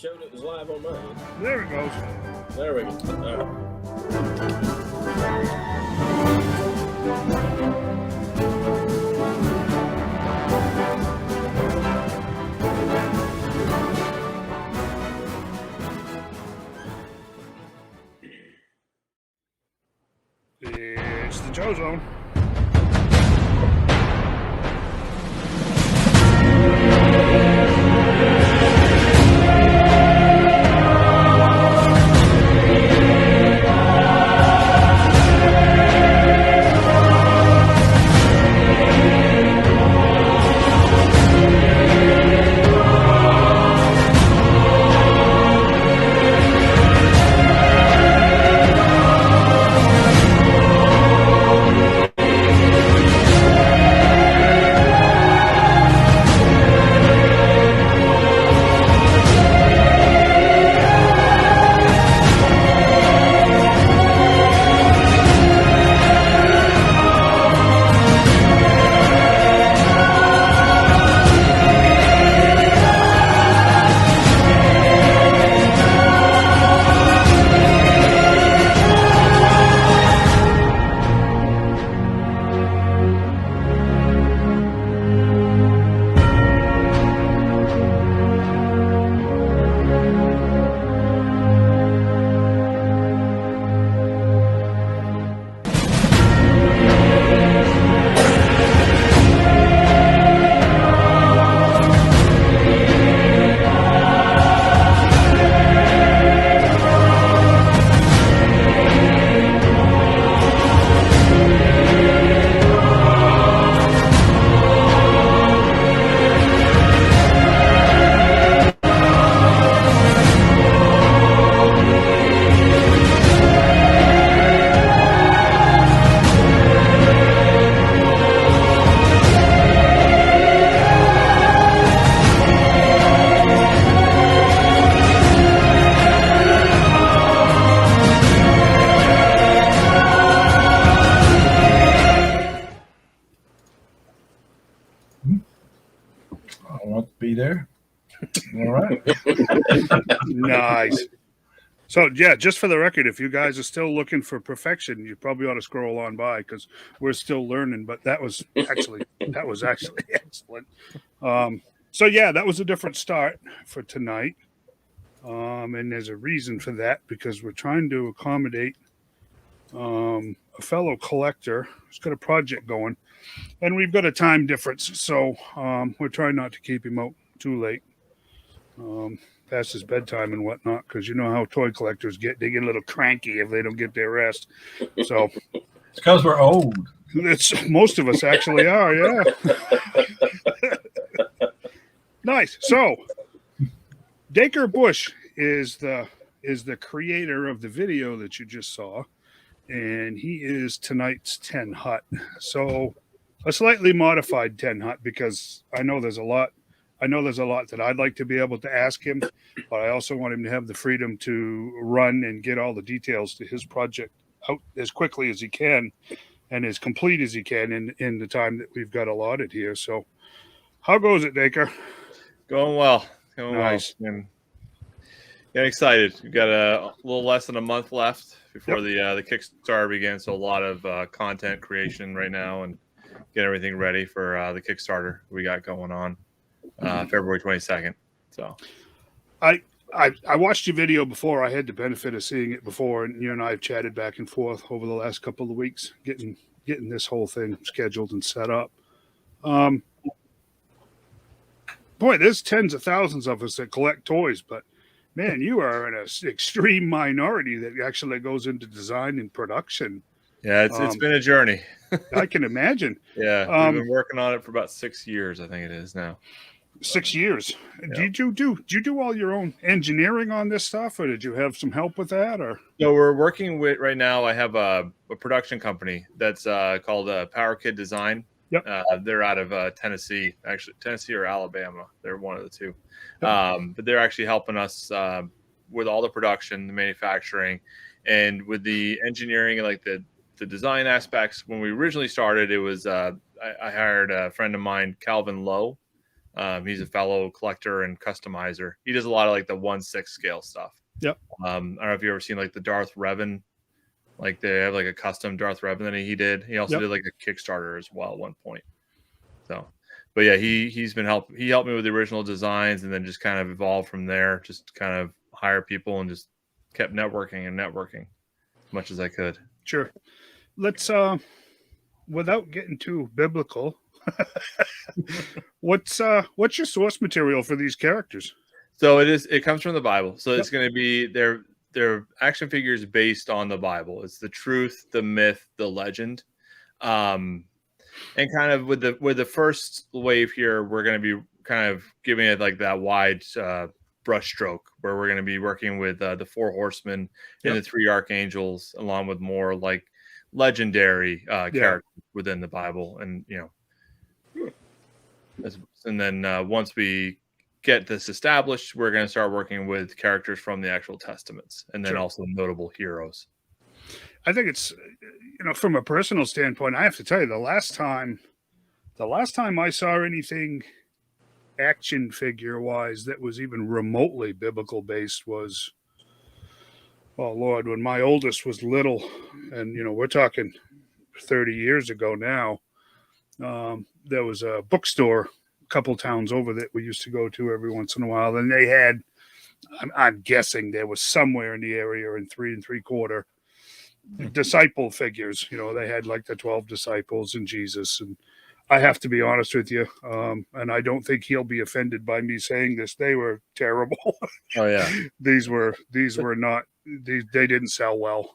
showed it was live on mine. There it goes. There we go. All right. It's the Joezone. I want to be there. All right. Nice. So, yeah, just for the record, if you guys are still looking for perfection, you probably ought to scroll on by because we're still learning. But that was actually excellent. So, yeah, that was a different start for tonight. And there's a reason for that because we're trying to accommodate a fellow collector who's got a project going. And we've got a time difference. So we're trying not to keep him out too late. Past his bedtime and whatnot, because you know how toy collectors get. They get a little cranky if they don't get their rest. So it's because we're old. Most of us actually are, yeah. Nice. So Dacre Bush is the creator of the video that you just saw, and he is tonight's 10 Hut. So a slightly modified 10 Hut because I know there's a lot that I'd like to be able to ask him, but I also want him to have the freedom to run and get all the details to his project out as quickly as he can and as complete as he can in the time that we've got allotted here. So how goes it, Dacre? Going well. Nice. And getting excited. We've got a little less than a month left before the Kickstarter begins. So a lot of content creation right now and get everything ready for the Kickstarter we got going on. February 22nd. So I watched your video before. I had the benefit of seeing it before, and you and I have chatted back and forth over the last couple of weeks, getting this whole thing scheduled and set up. Boy, there's tens of thousands of us that collect toys, but man, you are in an extreme minority that actually goes into design and production. Yeah, it's been a journey. I can imagine. Yeah, we've been working on it for about 6 years, I think it is now. 6 years. Yeah. Did you do all your own engineering on this stuff, or did you have some help with that? Or so we're working with right now. I have a production company that's called Power Kid Design. Yep. They're out of Tennessee, actually Tennessee or Alabama. They're one of the two. Yep. But they're actually helping us with all the production, the manufacturing, and with the engineering and like the design aspects. When we originally started, it was I hired a friend of mine, Calvin Lowe, He's a fellow collector and customizer. He does a lot of like the 1/6 scale stuff. Yep. I don't know if you ever seen like the Darth Revan. Like they have like a custom Darth Revan that he did. He also did like a Kickstarter as well at one point. So, but yeah, he's been he helped me with the original designs and then just kind of evolved from there. Just kind of hire people and just kept networking as much as I could. Sure. Let's without getting too biblical, what's your source material for these characters? So it comes from the Bible. So it's going to be they're action figures based on the Bible. It's the truth, the myth, the legend. And kind of with the first wave here, we're going to be kind of giving it like that wide brush stroke where we're going to be working with the 4 horsemen and the 3 archangels, along with more like legendary characters within the Bible. And, and then once we get this established, we're going to start working with characters from the actual testaments and then also notable heroes. I think it's, from a personal standpoint, I have to tell you, the last time I saw anything action figure wise that was even remotely biblical based was, oh Lord, when my oldest was little, and we're talking 30 years ago now. There was a bookstore a couple towns over that we used to go to every once in a while, and they had, I'm guessing there was somewhere in the area in 3 3/4 disciple figures. They had like the 12 disciples and Jesus. And I have to be honest with you, and I don't think he'll be offended by me saying this, they were terrible. Oh yeah. These were not, they didn't sell well.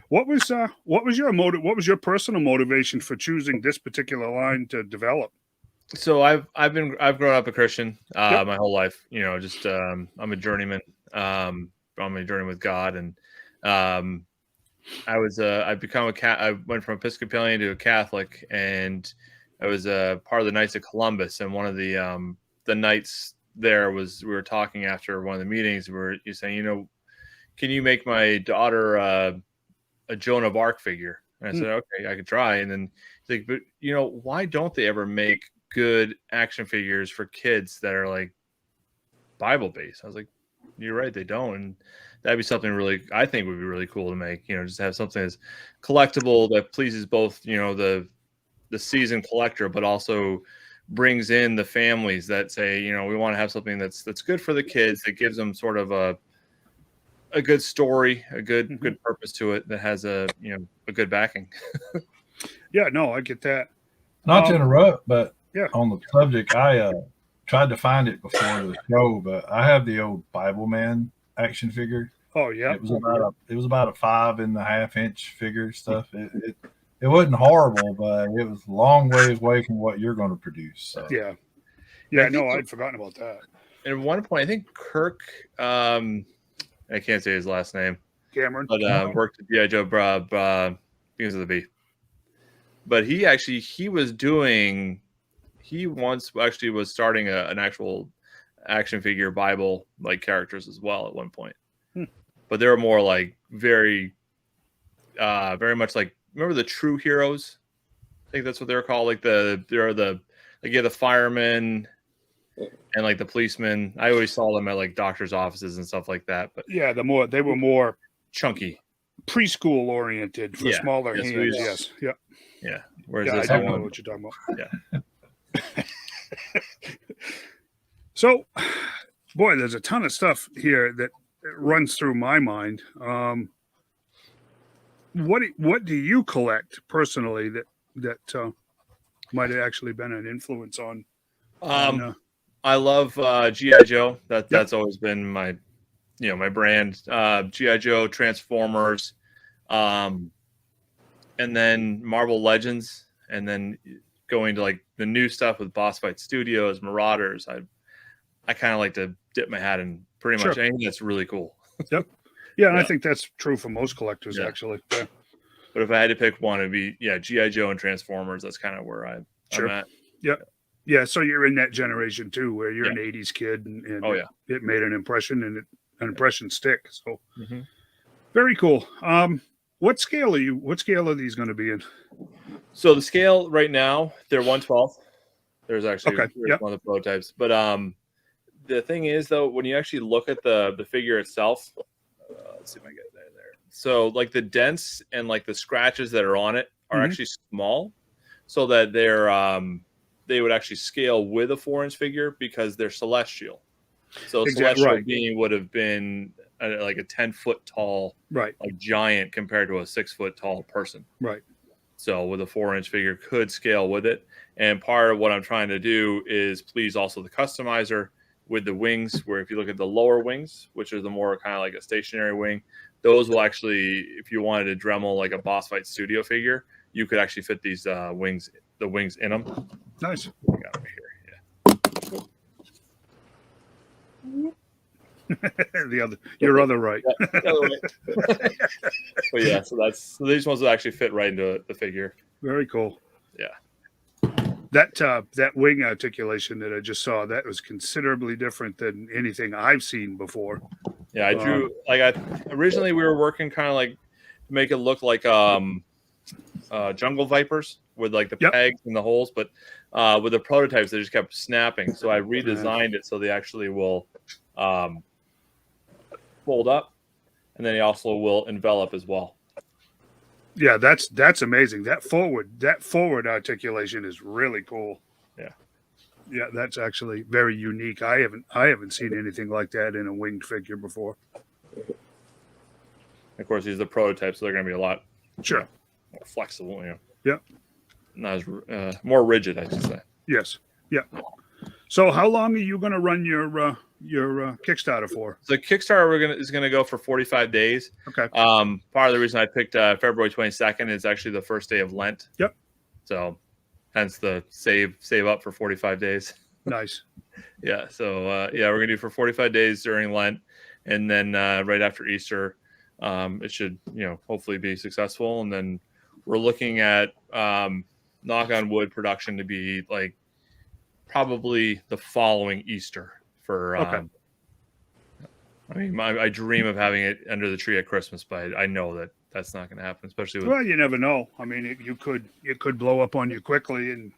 What was your motive? What was your personal motivation for choosing this particular line to develop? So I've grown up a Christian my whole life. Just I'm a journeyman. I'm a journey with God, and I went from Episcopalian to a Catholic, and I was part of the Knights of Columbus. And one of the knights there we were talking after one of the meetings where you saying, can you make my daughter a Joan of Arc figure? And I said, okay, I could try. And then he's like, but why don't they ever make good action figures for kids that are like Bible based? I was like, you're right, they don't. And that'd be something really, I think would be really cool to make, just have something that's collectible that pleases both, the seasoned collector, but also brings in the families that say, we want to have something that's good for the kids, that gives them sort of a good story, a good purpose to it, that has a good backing. Yeah, no, I get that. Not to interrupt, but on the subject, I tried to find it before the show, but I have the old Bible Man action figure. Oh yeah, it was about a 5.5 inch figure stuff. It wasn't horrible, but it was a long ways away from what you're going to produce. So. Yeah. No, I'd forgotten about that. At one point, I think Kirk, I can't say his last name, Cameron, but worked at G.I. Joe, because of the B. But he once actually was starting an actual action figure Bible like characters as well at one point. But they were more like very much like, remember the True Heroes? I think that's what they're called. Like the firemen and like the policemen. I always saw them at like doctors' offices and stuff like that. But yeah, they were more chunky, preschool oriented for smaller hands. Yes. Yep. Yeah. Whereas I don't know what you're talking about. Yeah. So, boy, there's a ton of stuff here that runs through my mind. What do you collect personally that might have actually been an influence on? I love G.I. Joe. That's always been my my brand. G.I. Joe, Transformers, and then Marvel Legends, and then going to like the new stuff with Boss Fight Studios, Marauders. I kind of like to dip my hat in pretty much anything that's really cool. Yep. Yeah, and I think that's true for most collectors, actually. Yeah. But if I had to pick one, it'd be G.I. Joe and Transformers. That's kind of where I'm at. Yeah. Yeah, so you're in that generation too, where you're an '80s kid, and it made an impression, and an impression stick. So very cool. What scale are these going to be in? So the scale right now, they're 1/12. There's actually Okay, yep. one of the prototypes. But the thing is, though, when you actually look at the figure itself, let's see if I get there. So, like the dents and like the scratches that are on it are actually small, so that they would actually scale with a 4-inch figure because they're celestial. So celestial being would have been like a 10-foot tall, like giant compared to a 6-foot tall person. Right. So with a 4-inch figure could scale with it. And part of what I'm trying to do is please also the customizer with the wings, where if you look at the lower wings, which are the more kind of like a stationary wing, those will actually, if you wanted to Dremel like a boss fight studio figure, you could actually fit these wings in them. Nice. We got right here, your other right. But yeah, so these ones will actually fit right into the figure. Very cool. Yeah. That wing articulation that I just saw, that was considerably different than anything I've seen before. Yeah, I drew originally we were working kind of like to make it look like jungle vipers with like the pegs and the holes, but with the prototypes they just kept snapping. So I redesigned it so they actually will fold up, and then they also will envelop as well. Yeah, that's amazing. That forward articulation is really cool. Yeah, that's actually very unique. I haven't seen anything like that in a winged figure before. Of course, these are the prototypes, so they're going to be a lot more flexible. Yeah, not as more rigid, I should say. Yes. Yeah. So, how long are you going to run your Kickstarter for? The Kickstarter is going to go for 45 days. Okay. Part of the reason I picked February 22nd is actually the first day of Lent. Yep. So, hence the save up for 45 days. Nice. Yeah. So we're gonna do for 45 days during Lent, and then right after Easter, it should hopefully be successful. And then we're looking at knock on wood production to be like probably the following Easter for. Okay. I mean, I dream of having it under the tree at Christmas, but I know that that's not going to happen, especially with. Well, you never know. I mean, it could blow up on you quickly, and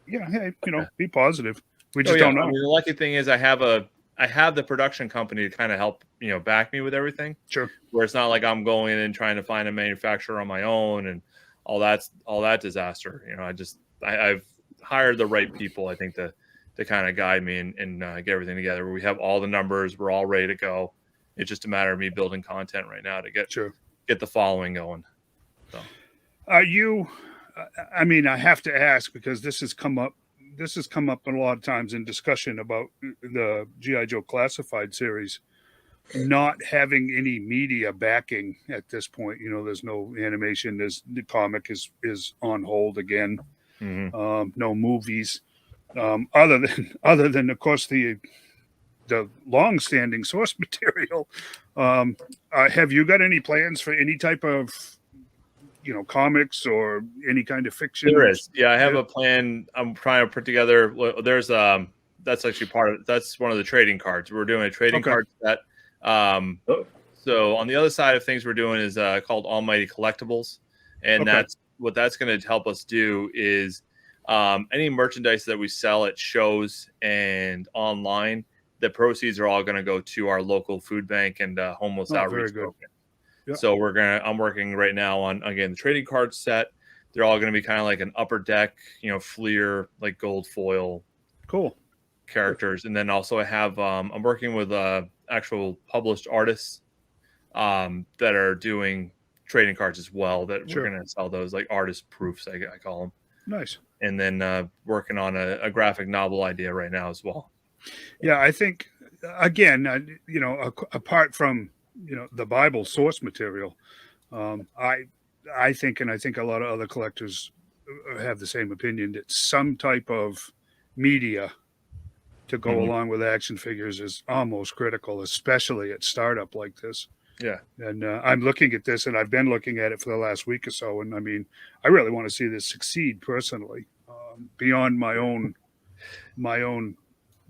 hey, be positive. We just don't know. I mean, the lucky thing is I have the production company to kind of help back me with everything. Sure. Where it's not like I'm going in and trying to find a manufacturer on my own and all that disaster. I've hired the right people, I think, to kind of guide me and get everything together. We have all the numbers. We're all ready to go. It's just a matter of me building content right now to get the following going. So. Are you? I mean, I have to ask because this has come up a lot of times in discussion about the G.I. Joe Classified series not having any media backing at this point. There's no animation. The comic is on hold again. Mm-hmm. No movies. Other than of course the long-standing source material. Have you got any plans for any type of comics or any kind of fiction? There is. Yeah, I have a plan. I'm trying to put together. There's that's actually that's one of the trading cards. We're doing a trading card set. So on the other side of things we're doing is called Almighty Collectibles, and that's going to help us do is any merchandise that we sell at shows and online, the proceeds are all going to go to our local food bank and homeless outreach program. Yep. So I'm working right now on, again, the trading card set. They're all going to be kind of like an upper deck, Fleer, like gold foil. Cool. Characters. And then also I have, I'm working with actual published artists that are doing trading cards as well that we're going to sell those, like artist proofs, I call them. Nice. And then working on a graphic novel idea right now as well. Yeah, I think, again, apart from, the Bible source material, I think a lot of other collectors have the same opinion that some type of media to go along with action figures is almost critical, especially at startup like this. Yeah. And I'm looking at this, and I've been looking at it for the last week or so. And I mean, I really want to see this succeed personally, beyond my own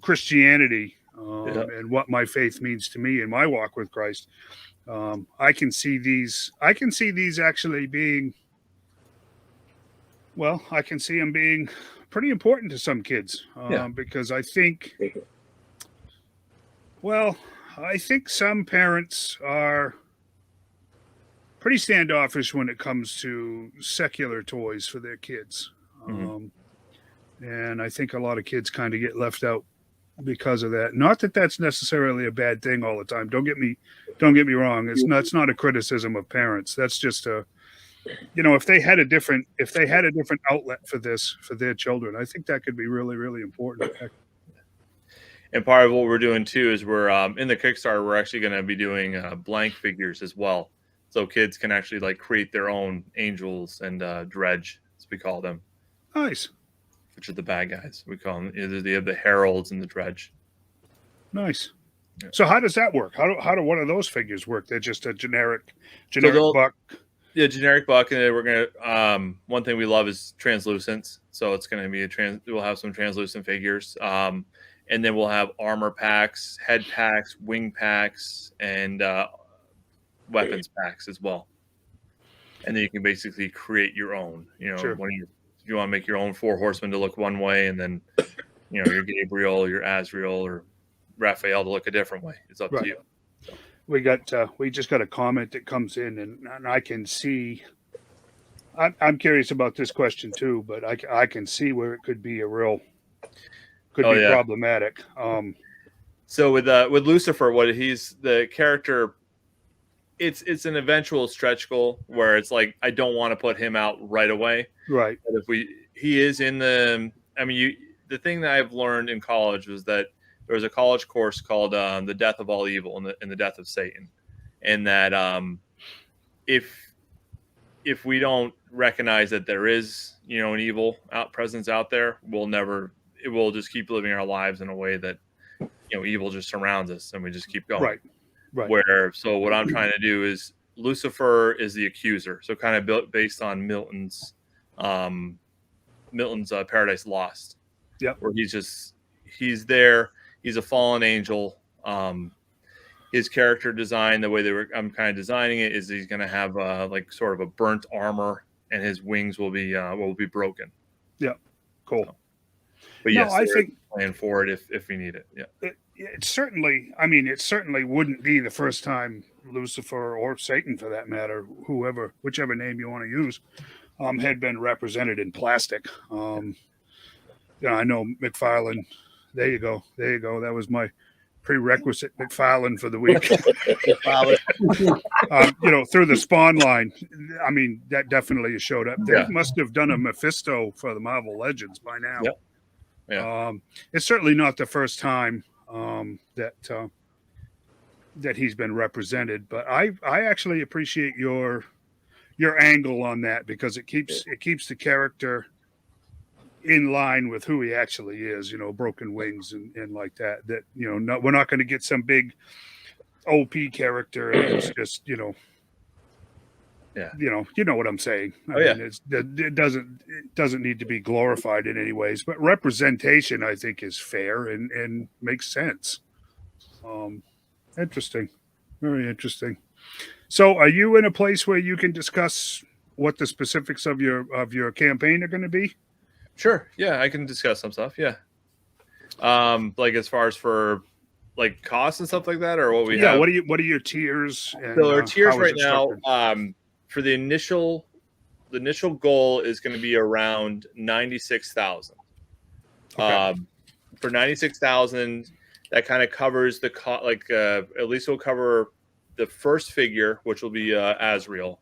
Christianity and what my faith means to me in my walk with Christ. I can see these actually being, I can see them being pretty important to some kids because I think, well, I think some parents are pretty standoffish when it comes to secular toys for their kids. And I think a lot of kids kind of get left out because of that. Not that that's necessarily a bad thing all the time. Don't get me wrong. It's not a criticism of parents. That's just a, if they had a different outlet for this for their children, I think that could be really, really important. And part of what we're doing too is we're in the Kickstarter, we're actually going to be doing blank figures as well, so kids can actually like create their own angels and dredge, as we call them. Nice. Which are the bad guys. We call them. They have the heralds and the dredge. Nice. Yeah. So how does that work? How do one of those figures work? They're just a generic buck. Yeah, generic buck, and then we're gonna. One thing we love is translucents. So it's gonna be we'll have some translucent figures. And then we'll have armor packs, head packs, wing packs, and weapons packs as well. And then you can basically create your own. Sure. If you want to make your own 4 horsemen to look one way, and then your Gabriel, your Azrael, or Raphael to look a different way. It's up to you. So. We just got a comment that comes in, and I can see. I'm curious about this question too, but I can see where it could be problematic. So with Lucifer, what he's the character. It's an eventual stretch goal where it's like I don't want to put him out right away. Right. But he is in the. I mean, the thing that I've learned in college was that there was a college course called "The Death of All Evil" and the Death of Satan, and that if we don't recognize that there is an evil presence out there, it will just keep living our lives in a way that evil just surrounds us and we just keep going. Right. So what I'm trying to do is Lucifer is the accuser. So kind of built based on Milton's Paradise Lost. Yeah. Where he's there. He's a fallen angel. His character design, the way I'm kind of designing it, is he's going to have like sort of a burnt armor, and his wings will be broken. Yeah. Cool. So, but yes, I think plan for it if we need it. Yeah. It certainly wouldn't be the first time Lucifer or Satan, for that matter, whichever name you want to use, had been represented in plastic. I know McFarlane. There you go. That was my prerequisite, McFarlane, for the week. Through the Spawn line. I mean, that definitely showed up. They must have done a Mephisto for the Marvel Legends by now. Yep. Yeah. It's certainly not the first time that he's been represented, but I actually appreciate your angle on that, because it keeps the character in line with who he actually is, broken wings and like that we're not going to get some big OP character. It's just, you know what I'm saying. I mean, it doesn't need to be glorified in any ways, but representation, I think, is fair and makes sense. Interesting. Very interesting. So are you in a place where you can discuss what the specifics of your campaign are going to be? Sure. Yeah, I can discuss some stuff. Yeah. Like as far as for like costs and stuff like that, or what we have. What are your tiers? And, so our tiers right now, for the initial goal is going to be around 96,000. Okay. For 96,000, that kind of covers the at least we'll cover the first figure, which will be Azrael.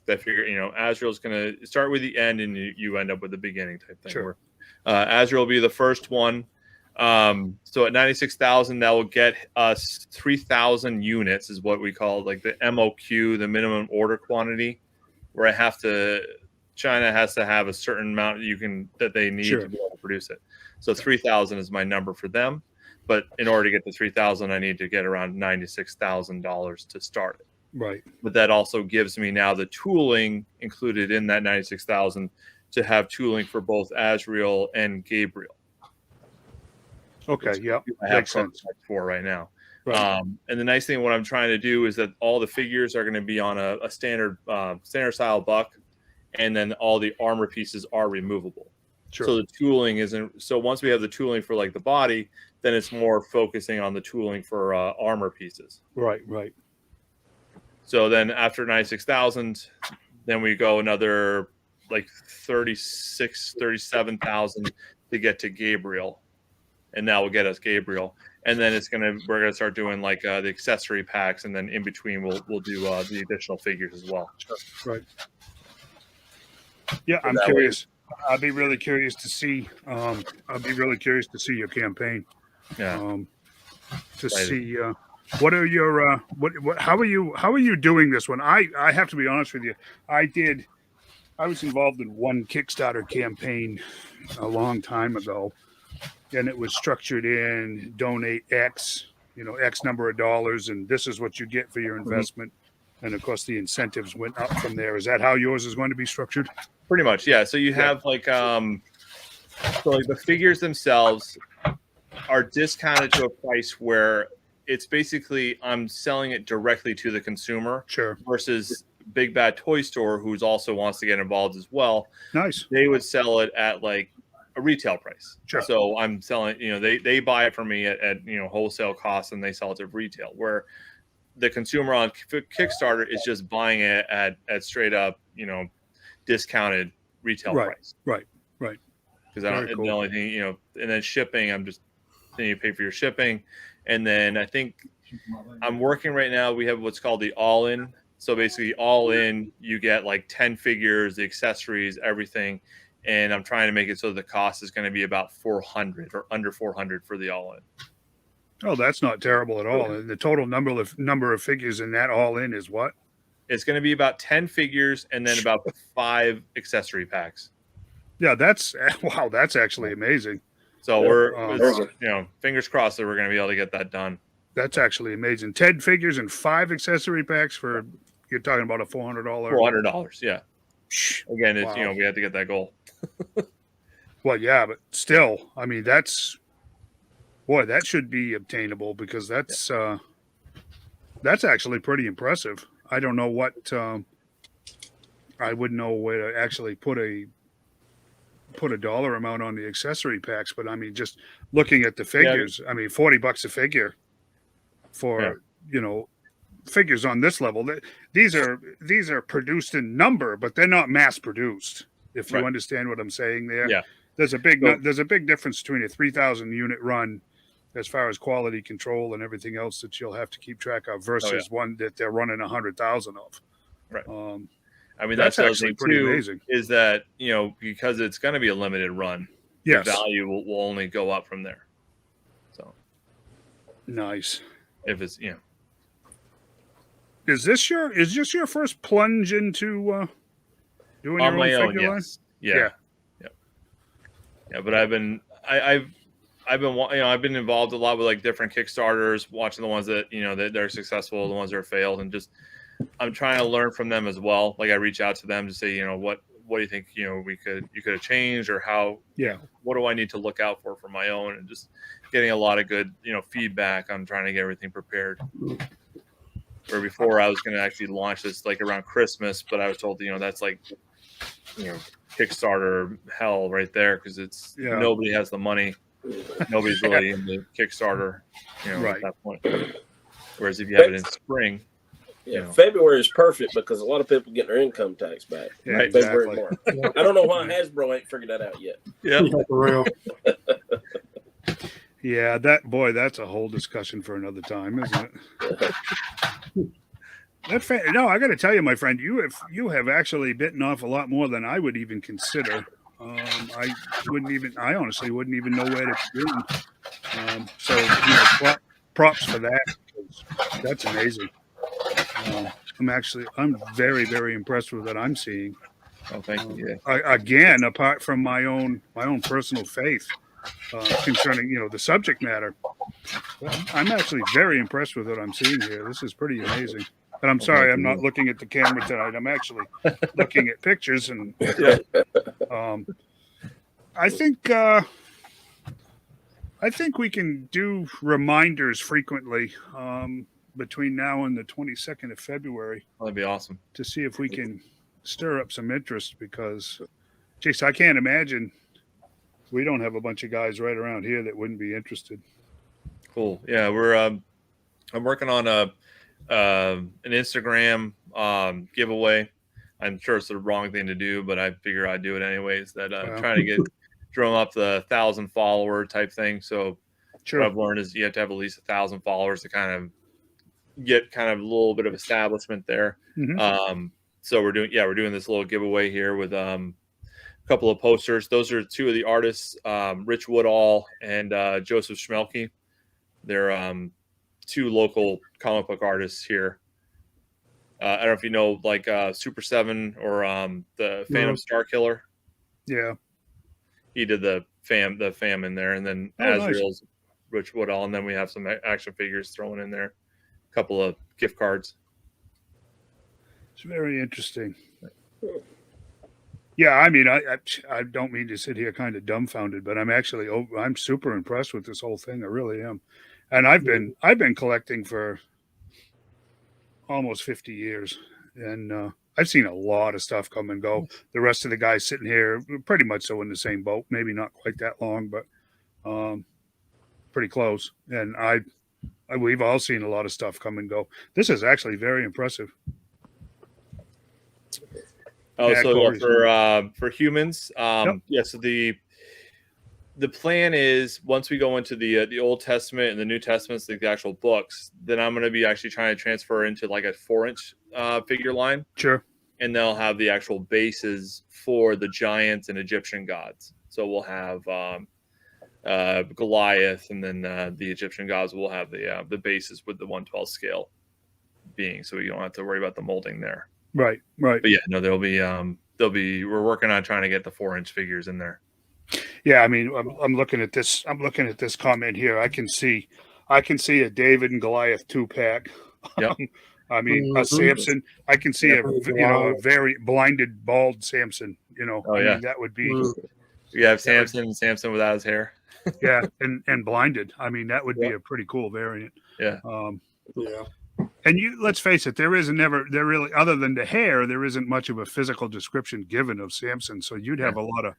That figure, Azrael's going to start with the end, and you end up with the beginning type thing. Sure. Azrael will be the first one. So at 96,000, that will get us 3,000 units, is what we call like the MOQ, the minimum order quantity, where China has to have a certain amount that they need Sure. to be able to produce it. So 3,000 is my number for them. But in order to get to 3,000, I need to get around $96,000 to start it. Right. But that also gives me now the tooling included in that 96,000 to have tooling for both Azrael and Gabriel. Okay. Yeah. I have Makes sense. for right now. Right. And the nice thing, what I'm trying to do is that all the figures are going to be on a standard style buck, and then all the armor pieces are removable. Sure. So the tooling isn't. So once we have the tooling for like the body, then it's more focusing on the tooling for armor pieces. Right. So then after 96,000, then we go another like 37,000 to get to Gabriel, and that will get us Gabriel. And then we're gonna start doing like the accessory packs, and then in between we'll do the additional figures as well. Right. Yeah, I'm curious. I'd be really curious to see. I'd be really curious to see your campaign. Yeah. To see what are your what how are you doing this one? I have to be honest with you. I was involved in one Kickstarter campaign a long time ago, and it was structured in donate X, X number of dollars, and this is what you get for your investment. And of course, the incentives went up from there. Is that how yours is going to be structured? Pretty much, yeah. So you have like the figures themselves are discounted to a price where it's basically I'm selling it directly to the consumer. Sure. Versus Big Bad Toy Store, who's also wants to get involved as well. Nice. They would sell it at like a retail price. Sure. So I'm selling, they buy it from me at wholesale costs, and they sell it to retail. Where the consumer on Kickstarter is just buying it at straight up, discounted retail price. Right. Because the only thing, and then shipping, then you pay for your shipping. And then I think I'm working right now. We have what's called the all-in. So basically all in, you get like 10 figures, the accessories, everything. And I'm trying to make it so the cost is going to be about 400 or under 400 for the all in. Oh, that's not terrible at all. And the total number of figures in that all in is what? It's going to be about 10 figures and then about 5 accessory packs. Yeah, that's actually amazing. So fingers crossed that we're going to be able to get that done. That's actually amazing. 10 figures and 5 accessory packs for, you're talking about a $400. $400, yeah. Again, it's, Wow. we have to get that goal. Well, yeah, but still, I mean, that should be obtainable, because that's actually pretty impressive. I don't know what, I wouldn't know where to actually put a dollar amount on the accessory packs, but I mean, just looking at the figures, I mean, $40 a figure for, figures on this level. These are produced in number, but they're not mass produced. If you understand what I'm saying there. Yeah. There's a big difference between a 3,000 unit run as far as quality control and everything else that you'll have to keep track of versus one that they're running 100,000 of. Right. I mean, that's actually pretty amazing. Is that, because it's going to be a limited run, yes, the value will only go up from there. So nice. If it's, Is this your first plunge into doing on your my own own? figure line? Yes. Yeah. But I've been involved a lot with like different Kickstarters, watching the ones that that they're successful, the ones that are failed, and just I'm trying to learn from them as well. Like I reach out to them to say, what do you think you could have changed, or how what do I need to look out for my own, and just getting a lot of good feedback on trying to get everything prepared. Where before I was going to actually launch this like around Christmas, but I was told that's like Kickstarter hell right there, because it's nobody has the money, nobody's really in the Kickstarter at that point. Whereas if you have it in spring, February is perfect because a lot of people get their income tax back. Yeah, February, exactly. March. I don't know why Hasbro ain't figured that out yet. Yeah, For real. Yeah, that's a whole discussion for another time, isn't it? No, I got to tell you, my friend, you have actually bitten off a lot more than I would even consider. I honestly wouldn't even know where to begin. So props for that, because that's amazing. I'm very, very impressed with what I'm seeing. Oh, thank you. Again, apart from my own personal faith concerning the subject matter, I'm actually very impressed with what I'm seeing here. This is pretty amazing. And I'm sorry, I'm not looking at the camera tonight. I'm actually looking at pictures, and I think we can do reminders frequently between now and the 22nd of February. That'd be awesome to see if we can stir up some interest, because, geez, I can't imagine We don't have a bunch of guys right around here that wouldn't be interested. Cool. Yeah, we're I'm working on an Instagram giveaway. I'm sure it's the wrong thing to do, but I figure I'd do it anyways. That Wow. trying to get drum up the 1,000 follower type thing. So Sure. what I've learned is you have to have at least 1,000 followers to kind of get kind of a little bit of establishment there. Mhm. So we're doing this little giveaway here with a couple of posters. Those are two of the artists, Rich Woodall and Joseph Schmelke. They're two local comic book artists here. I don't know if you know, like Super 7 or the Phantom Star Killer. Yeah. He did the fam in there, and then Azrael's Rich Woodall, and then we have some action figures thrown in there, a couple of gift cards. It's very interesting. Yeah, I mean, I don't mean to sit here kind of dumbfounded, but I'm super impressed with this whole thing. I really am, and I've been collecting for almost 50 years, and I've seen a lot of stuff come and go. The rest of the guys sitting here, pretty much so in the same boat. Maybe not quite that long, but pretty close. And we've all seen a lot of stuff come and go. This is actually very impressive. Oh, Yeah, so Corey's for humans, yeah. So the plan is once we go into the Old Testament and the New Testament, like the actual books, then I'm going to be actually trying to transfer into like a 4-inch figure line. Sure. And they'll have the actual bases for the giants and Egyptian gods. So we'll have Goliath, and then the Egyptian gods will have the bases with the 1/12 scale being, so you don't have to worry about the molding there. Right. But yeah, no, there'll be we're working on trying to get the 4-inch figures in there. Yeah, I mean, I'm looking at this. I'm looking at this comment here. I can see a David and Goliath 2-pack. Yep. I mean, a Samson. I can see a very blinded, bald Samson. Oh, yeah. mean, that would be. You have Samson without his hair. Yeah, and blinded. I mean, that would be a pretty cool variant. Yeah. Yeah. And let's face it, there really, other than the hair, there isn't much of a physical description given of Samson. So you'd have a lot of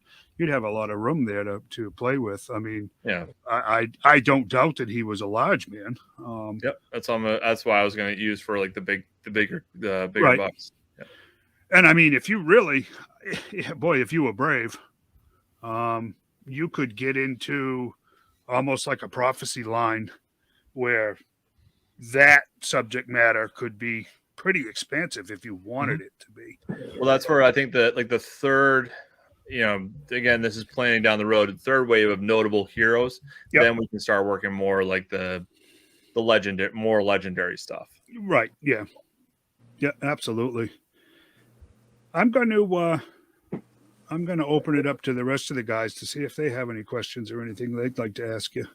room there to play with. I mean, yeah, I don't doubt that he was a large man. Yep, that's why I was going to use for like the bigger right. bucks. Yeah. And I mean, if you were brave, you could get into almost like a prophecy line where that subject matter could be pretty expansive if you wanted it to be. Well, that's where I think that like the third, again, this is planning down the road, the third wave of notable heroes. Yep. Then we can start working more like the more legendary stuff. Right. Yeah. Yeah, absolutely. I'm going to open it up to the rest of the guys to see if they have any questions or anything they'd like to ask you.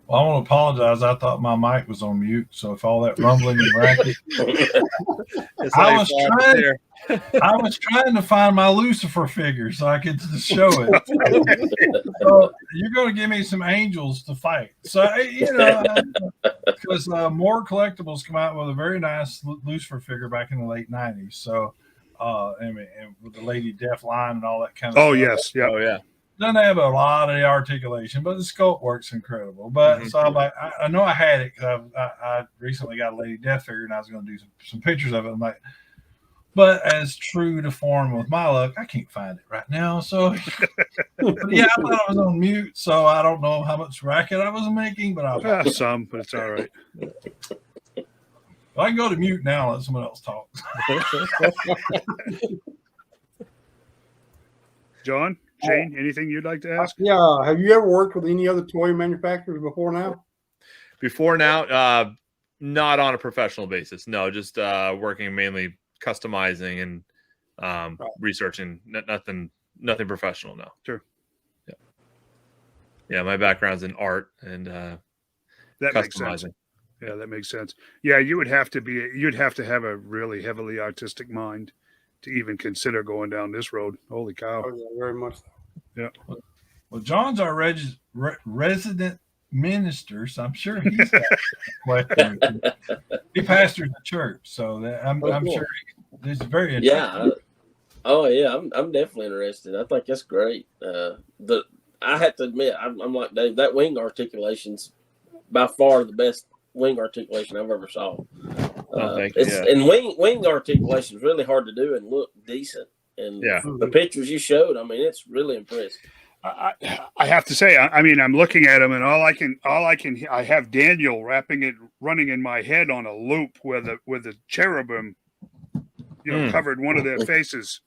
Well, I want to apologize. I thought my mic was on mute, so if all that rumbling and racket, I was trying to find my Lucifer figure so I could just show it. So you're going to give me some angels to fight. So because More Collectibles come out with a very nice Lucifer figure back in the late '90s. So, and with the Lady Death line and all that kind of stuff. Oh yes, yeah, oh yeah. Doesn't have a lot of the articulation, but the sculpt works incredible. But so I'm like, I know I had it because I recently got a Lady Death figure and I was going to do some pictures of it. I'm like, but as true to form with my luck, I can't find it right now. So yeah, I thought I was on mute, so I don't know how much racket I was making, but some, but it's all right. I can go to mute now and let someone else talk. John? Shane, anything you'd like to ask? Yeah. Have you ever worked with any other toy manufacturers before now? Before now, not on a professional basis. No, just working mainly customizing and researching. Nothing professional now. Sure. Yeah. Yeah, my background's in art and that customizing. Makes sense. Yeah, that makes sense. Yeah, you'd have to have a really heavily artistic mind to even consider going down this road. Holy cow. Oh, yeah, very much so. Yeah. Well, John's our resident minister, so I'm sure he's he pastors the church, so I'm sure this is very interesting. Yeah, Oh yeah, I'm definitely interested. I think that's great. I have to admit, I'm like Dave. That wing articulation's by far the best wing articulation I've ever saw. Thank you. It's and wing articulation is really hard to do and look decent. And the pictures you showed, I mean, it's really impressive. I have to say, I mean, I'm looking at them, and I have Daniel running in my head on a loop where the cherubim, covered one of their faces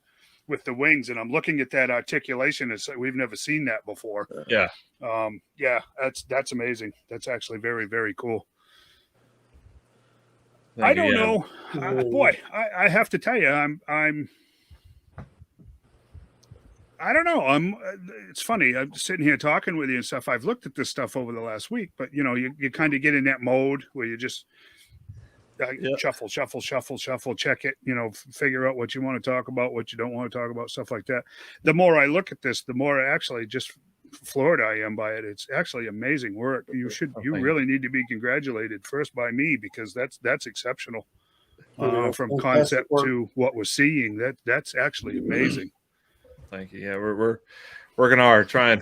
with the wings, and I'm looking at that articulation. It's we've never seen that before. Yeah. That's amazing. That's actually very, very cool. Thank I you, don't know, boy. I have to tell you, I don't know. It's funny. I'm sitting here talking with you and stuff. I've looked at this stuff over the last week, but you kind of get in that mode where you just shuffle, check it, figure out what you want to talk about, what you don't want to talk about, stuff like that. The more I look at this, the more actually just floored I am by it. It's actually amazing work. You really need to be congratulated first by me, because that's exceptional. From concept to what we're seeing, that's actually amazing. Thank you. Yeah, we're working hard, trying.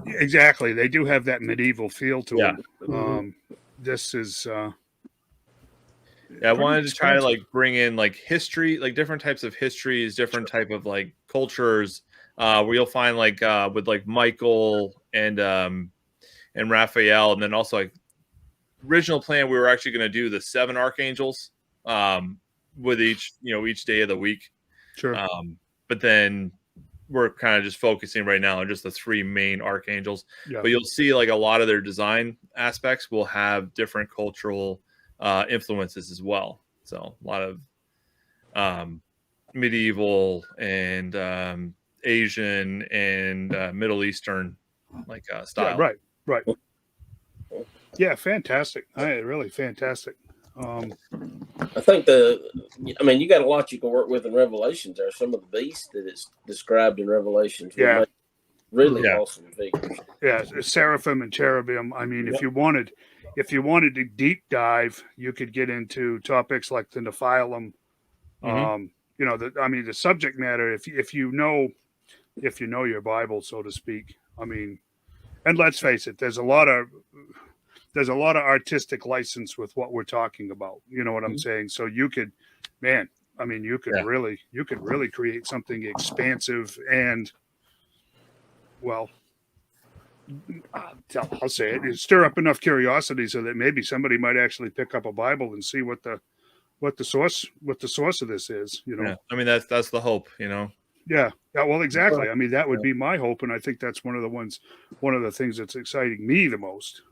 Exactly. They do have that medieval feel to them. This is I wanted to try to bring in history, different types of histories, different type of cultures, where you'll find with Michael and Raphael, and then also original plan we were actually going to do the 7 archangels with each day of the week. Sure. But then we're kind of just focusing right now on just the 3 main archangels. Yeah. But you'll see a lot of their design aspects will have different cultural influences as well. So a lot of medieval and Asian and Middle Eastern style. Yeah, right. Yeah, fantastic. Really fantastic. I think you got a lot you can work with in Revelations. There are some of the beasts that it's described in Revelations. Yeah. Really awesome figures. Yeah, seraphim and cherubim. I mean, if you wanted to deep dive, you could get into topics like the Nephilim. The subject matter. If you know your Bible, so to speak. I mean, and let's face it, there's a lot of artistic license with what we're talking about. You know what I'm saying? So you could really create something expansive and, well, I'll say it, stir up enough curiosity so that maybe somebody might actually pick up a Bible and see what the source of this is. Yeah. I mean, that's the hope. Yeah. Well, exactly. I mean, that would be my hope, and I think that's one of the things that's exciting me the most.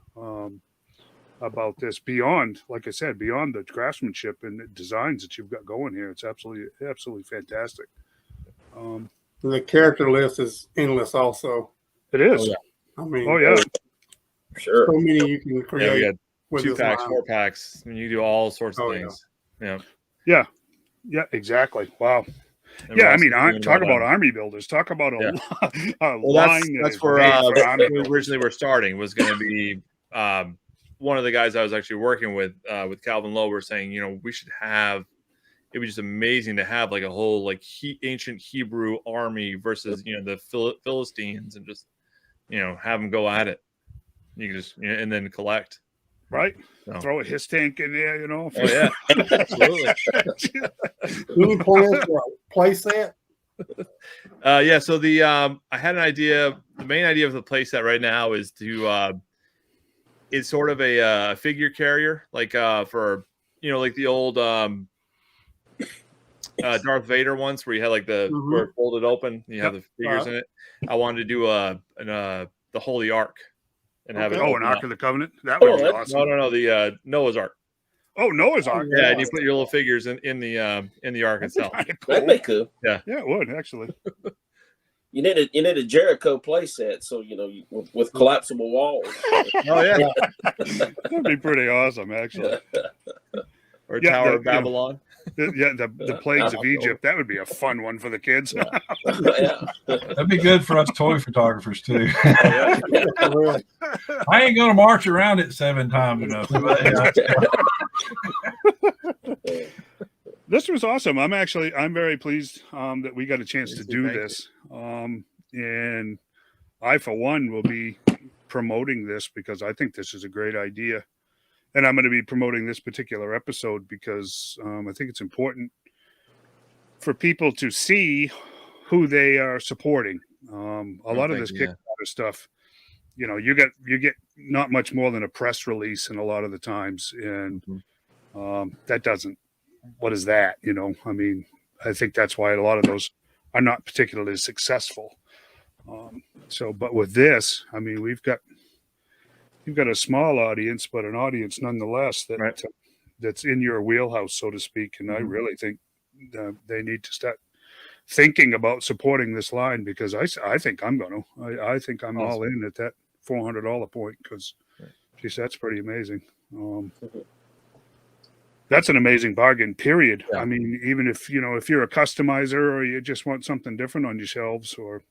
About this, beyond, like I said, beyond the craftsmanship and the designs that you've got going here, it's absolutely fantastic. The character list is endless. Also, it is. Oh, yeah. I mean, sure. So many you can create. We got 2 packs, 4 packs. I mean, you do all sorts of things. Yeah, exactly. Wow. And I mean, talk about army builders. Talk about a line. That's where originally we're starting was going to be. One of the guys I was actually working with Calvin Lowe, were saying, we should have. It would be just amazing to have a whole ancient Hebrew army versus the Philistines, and just have them go at it. You can just and then collect. Right. So. Throw a his tank in there, Oh yeah, absolutely. Any plans for a play set? So I had an idea. The main idea of the play set right now is to. It's sort of a figure carrier, for the old Darth Vader ones, where you had where it folded open, and you have the figures in it. I wanted to do the Holy Ark and have it. Oh, an Ark of the Covenant. That would be awesome. No, the Noah's Ark. Oh, Noah's Ark. Yeah, and you put your little figures in the Ark itself. Cool. That'd be cool. Yeah, it would actually. You need a Jericho play set, so with collapsible walls. Oh yeah, that'd be pretty awesome, actually. Or Tower of Babylon. The plagues of Egypt. That would be a fun one for the kids. That'd be good for us toy photographers too. I ain't gonna march around it 7 times enough. This was awesome. I'm very pleased that we got a chance to do Thank you. this. And I, for one, will be promoting this because I think this is a great idea. And I'm going to be promoting this particular episode because I think it's important for people to see who they are supporting. A lot of this Kickstarter stuff, you know, you get not much more than a press release, and a lot of the times, and that doesn't. What is that? You know, I mean, I think that's why a lot of those are not particularly successful. But with this, I mean, you've got a small audience, but an audience nonetheless that's in your wheelhouse, so to speak. And I really think they need to start thinking about supporting this line because I think I'm going to. I think I'm all in at that $400 point because, geez, that's pretty amazing. That's an amazing bargain, period. Yeah. I mean, even if you're a customizer or you just want something different on your shelves or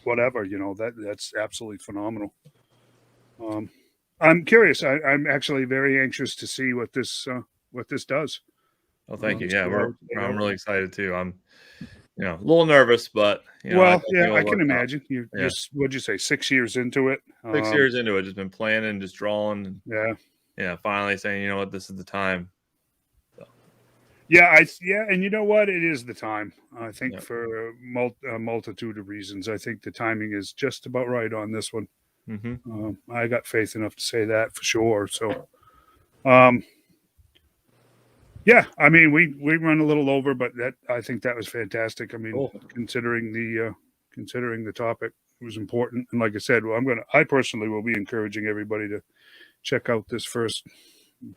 whatever, you know, that's absolutely phenomenal. I'm curious. I'm actually very anxious to see what this does. Oh, thank you. Yeah, I'm really excited too. I'm, a little nervous, but I can imagine. You're what'd you say? 6 years into it. 6 years into it, just been planning, just drawing. And, finally saying, you know what, this is the time. So. And you know what? It is the time. I think for a multitude of reasons. I think the timing is just about right on this one. I got faith enough to say that for sure. So, I mean, we run a little over, but I think that was fantastic. I mean, considering the topic, it was important. And like I said, I personally will be encouraging everybody to check out this first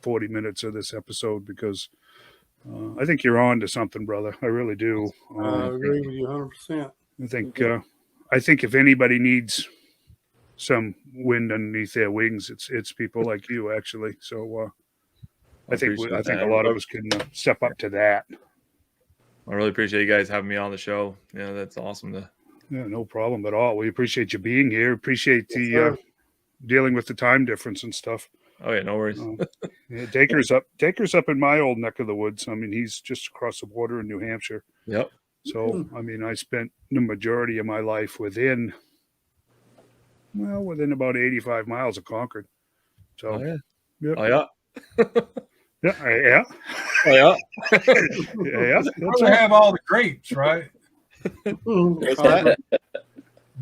40 minutes of this episode because I think you're on to something, brother. I really do. I agree with you 100%. I think if anybody needs some wind underneath their wings, it's people like you, actually. So I think a lot of us can step up to that. I really appreciate you guys having me on the show. Yeah, that's awesome. Yeah, no problem at all. We appreciate you being here. Appreciate the dealing with the time difference and stuff. Oh yeah, no worries. Dacre's up in my old neck of the woods. I mean, he's just across the border in New Hampshire. Yep. So I mean, I spent the majority of my life within about 85 miles of Concord. So Oh yeah. Yep. Oh yeah. Yeah. Oh yeah. Yeah. Where they have all the grapes, right? What's that?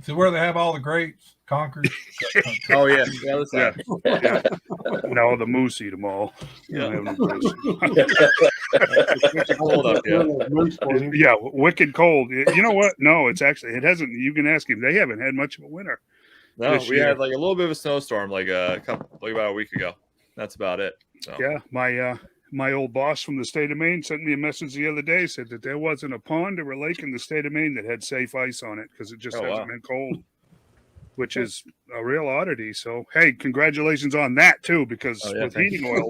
So where they have all the grapes, Concord. Oh yeah. Yeah. No, the moose eat them all. Yeah. Yeah, wicked cold. You know what? No, it hasn't. You can ask him. They haven't had much of a winter. No, we had like a little bit of a snowstorm about a week ago. That's about it. So. Yeah, my old boss from the state of Maine sent me a message the other day, said that there wasn't a pond or a lake in the state of Maine that had safe ice on it because it just hasn't been cold, which is a real oddity. So, hey, congratulations on that too, because with heating oil,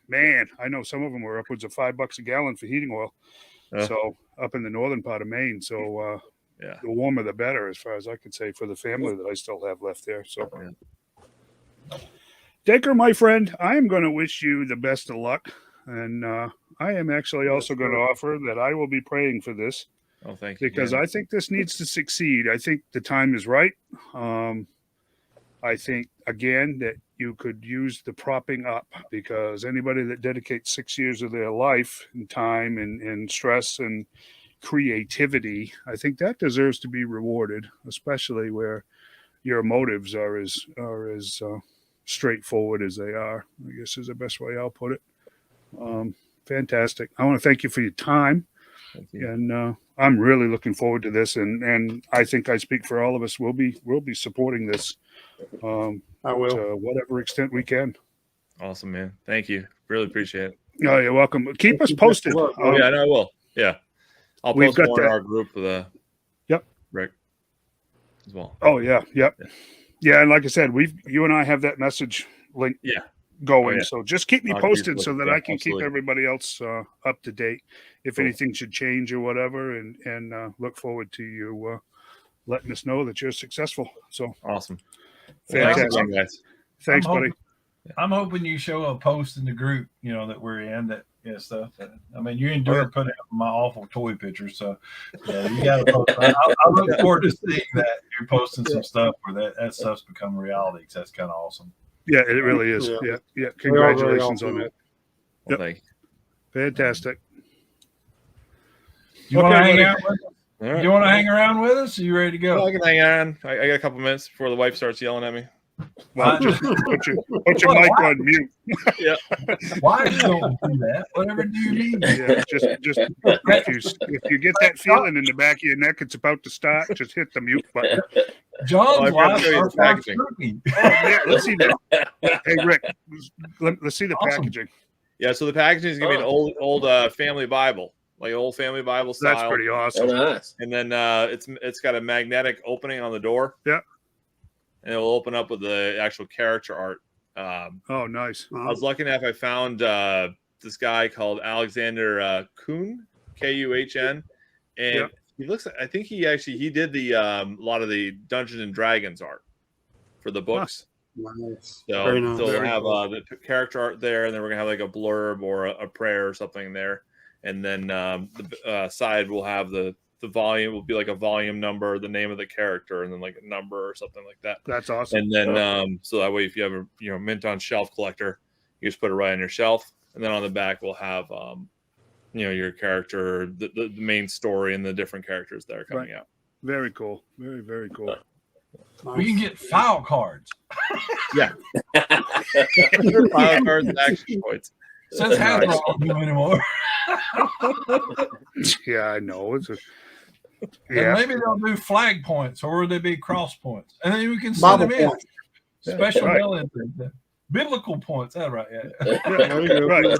man, I know some of them were upwards of $5 a gallon for heating oil. So up in the northern part of Maine. So the warmer the better, as far as I could say, for the family that I still have left there. So. Dacre, my friend, I am going to wish you the best of luck. And I am actually also going to offer that I will be praying for this. Oh, thank you. Because I think this needs to succeed. I think the time is right. I think, again, that you could use the propping up because anybody that dedicates 6 years of their life and time and stress and creativity, I think that deserves to be rewarded, especially where your motives are as straightforward as they are, I guess is the best way I'll put it. Fantastic. I want to thank you for your time. Thank you. And I'm really looking forward to this. And I think I speak for all of us. We'll be supporting this I will. to whatever extent we can. Awesome, man. Thank you. Really appreciate it. Oh, you're welcome. Keep us posted. Oh, yeah, I will. Yeah. I'll post more in our group with Rick as well. Oh, yeah. Yep. Yeah, and like I said, you and I have that message link going. So just keep me posted so that I can keep everybody else up to date if anything should change or whatever, and look forward to you letting us know that you're successful. So awesome. Fantastic. Thanks, guys. Thanks, buddy. I'm hoping you show a post in the group, that we're in that stuff. I mean, you endured putting up my awful toy pictures, so yeah, you got to post. I look forward to seeing that you're posting some stuff where that stuff's become reality. Because that's kind of awesome. Yeah, it really is. Yeah. Congratulations on that. Well, thank you. Fantastic. You want to Okay, hang buddy. out with us? All right. You want to hang around with us? Or you ready to go? Well, I can hang on. I got a couple minutes before the wife starts yelling at me. Well, just put your mic on mute. Yeah. Why don't do that? Whatever do you need? Yeah, just if you get that feeling in the back of your neck, it's about to start. Just hit the mute button. John's I've got to wife show you the starts out packaging. spooky. Oh, yeah, let's see that. Hey, Rick, let's see the Awesome. packaging. Yeah, so the packaging is gonna be an old family Bible, like old family Bible style. That's pretty Oh, awesome. nice. And then it's got a magnetic opening on the door. Yeah. And it will open up with the actual character art. Oh, nice. I was lucky enough. I found this guy called Alexander Kuhn, Kuhn, and Yep. he looks. I think he did the a lot of the Dungeons and Dragons art for the books. Nice. So Very nice. we'll Very have cool. the character art there, and then we're gonna have like a blurb or a prayer or something there, and then the side will have the volume will be like a volume number, the name of the character, and then like a number or something like that. That's awesome. And then so that way, if you have a mint on shelf collector, you just put it right on your shelf, and then on the back we'll have your character, the main story, and the different characters that are coming out. Very cool. Very, very cool. We can get file cards. Yeah. File cards and action points. Since Hasbro don't do anymore. Yeah, I know. And Yeah. maybe they'll do flag points, or will they be cross points? And then we can send Bible them in. point. Special Right. mail-in. Biblical points. That's right. Yeah. There you go. Right.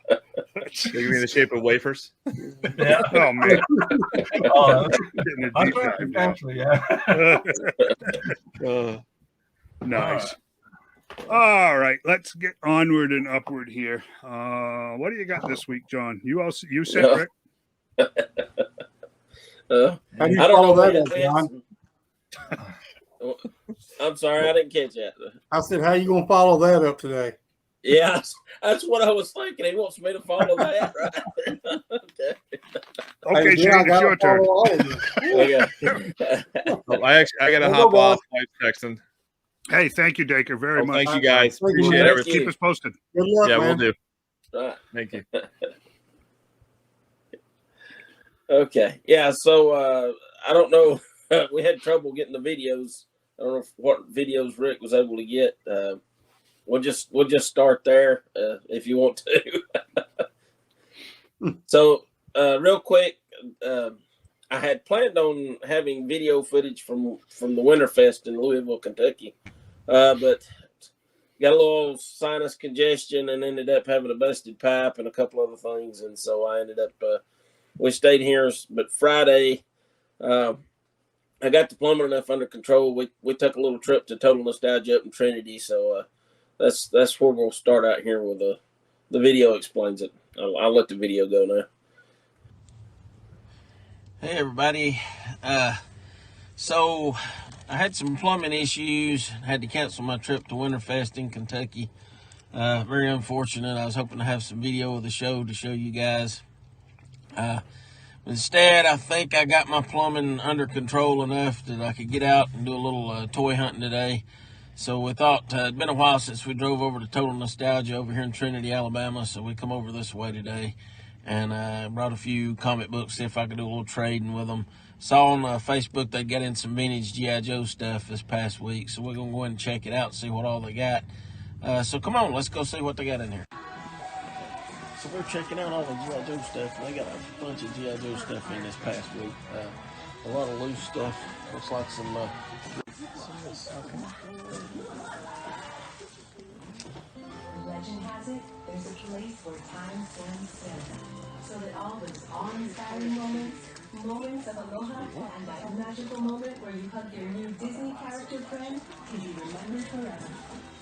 They can be in the shape of wafers. Yeah. Oh, man. Oh, Getting a I deep thought dive now. actually, yeah. Nice. All right, let's get onward and upward here. What do you got this week, John? You said Yeah. Rick? How do you I don't follow know. that up, John? I'm sorry, I didn't catch that. I said, how you gonna follow that up today? Yeah, that's what I was thinking. He wants me to follow that, right? Okay. Okay, Hey, Shane, I it's gotta your turn. follow all of you. Okay. I got to Well, hop go, off. boss. I'm texting. Hey, thank you, Dacre, very much. Thank you guys. Thank you, Appreciate man. everything. Keep us posted. Good luck, Yeah, man. we'll do. Right. Thank you. Okay. Yeah. So I don't know. We had trouble getting the videos. I don't know what videos Rick was able to get. We'll just start there if you want to. So real quick, I had planned on having video footage from the Winterfest in Louisville, Kentucky, but got a little sinus congestion and ended up having a busted pipe and a couple other things, and so I ended up we stayed here. But Friday, I got the plumbing enough under control. We took a little trip to Total Nostalgia up in Trinity, so that's where we'll start out here with the video explains it. I'll let the video go now. Hey everybody, so I had some plumbing issues. Had to cancel my trip to Winterfest in Kentucky. Very unfortunate. I was hoping to have some video of the show to show you guys. Instead, I think I got my plumbing under control enough that I could get out and do a little toy hunting today. So we thought it'd been a while since we drove over to Total Nostalgia over here in Trinity, Alabama. So we come over this way today, and brought a few comic books, see if I could do a little trading with them. Saw on Facebook they got in some vintage G.I. Joe stuff this past week, so we're gonna go ahead and check it out and see what all they got. So come on, let's go see what they got in here. So we're checking out all the G.I. Joe stuff. They got a bunch of G.I. Joe stuff in this past week. A lot of loose stuff. Looks like some. Legend has it, there's a place where time stands still, so that all those awe-inspiring moments of aloha, and that magical moment where you hug your new Disney character friend can be remembered forever.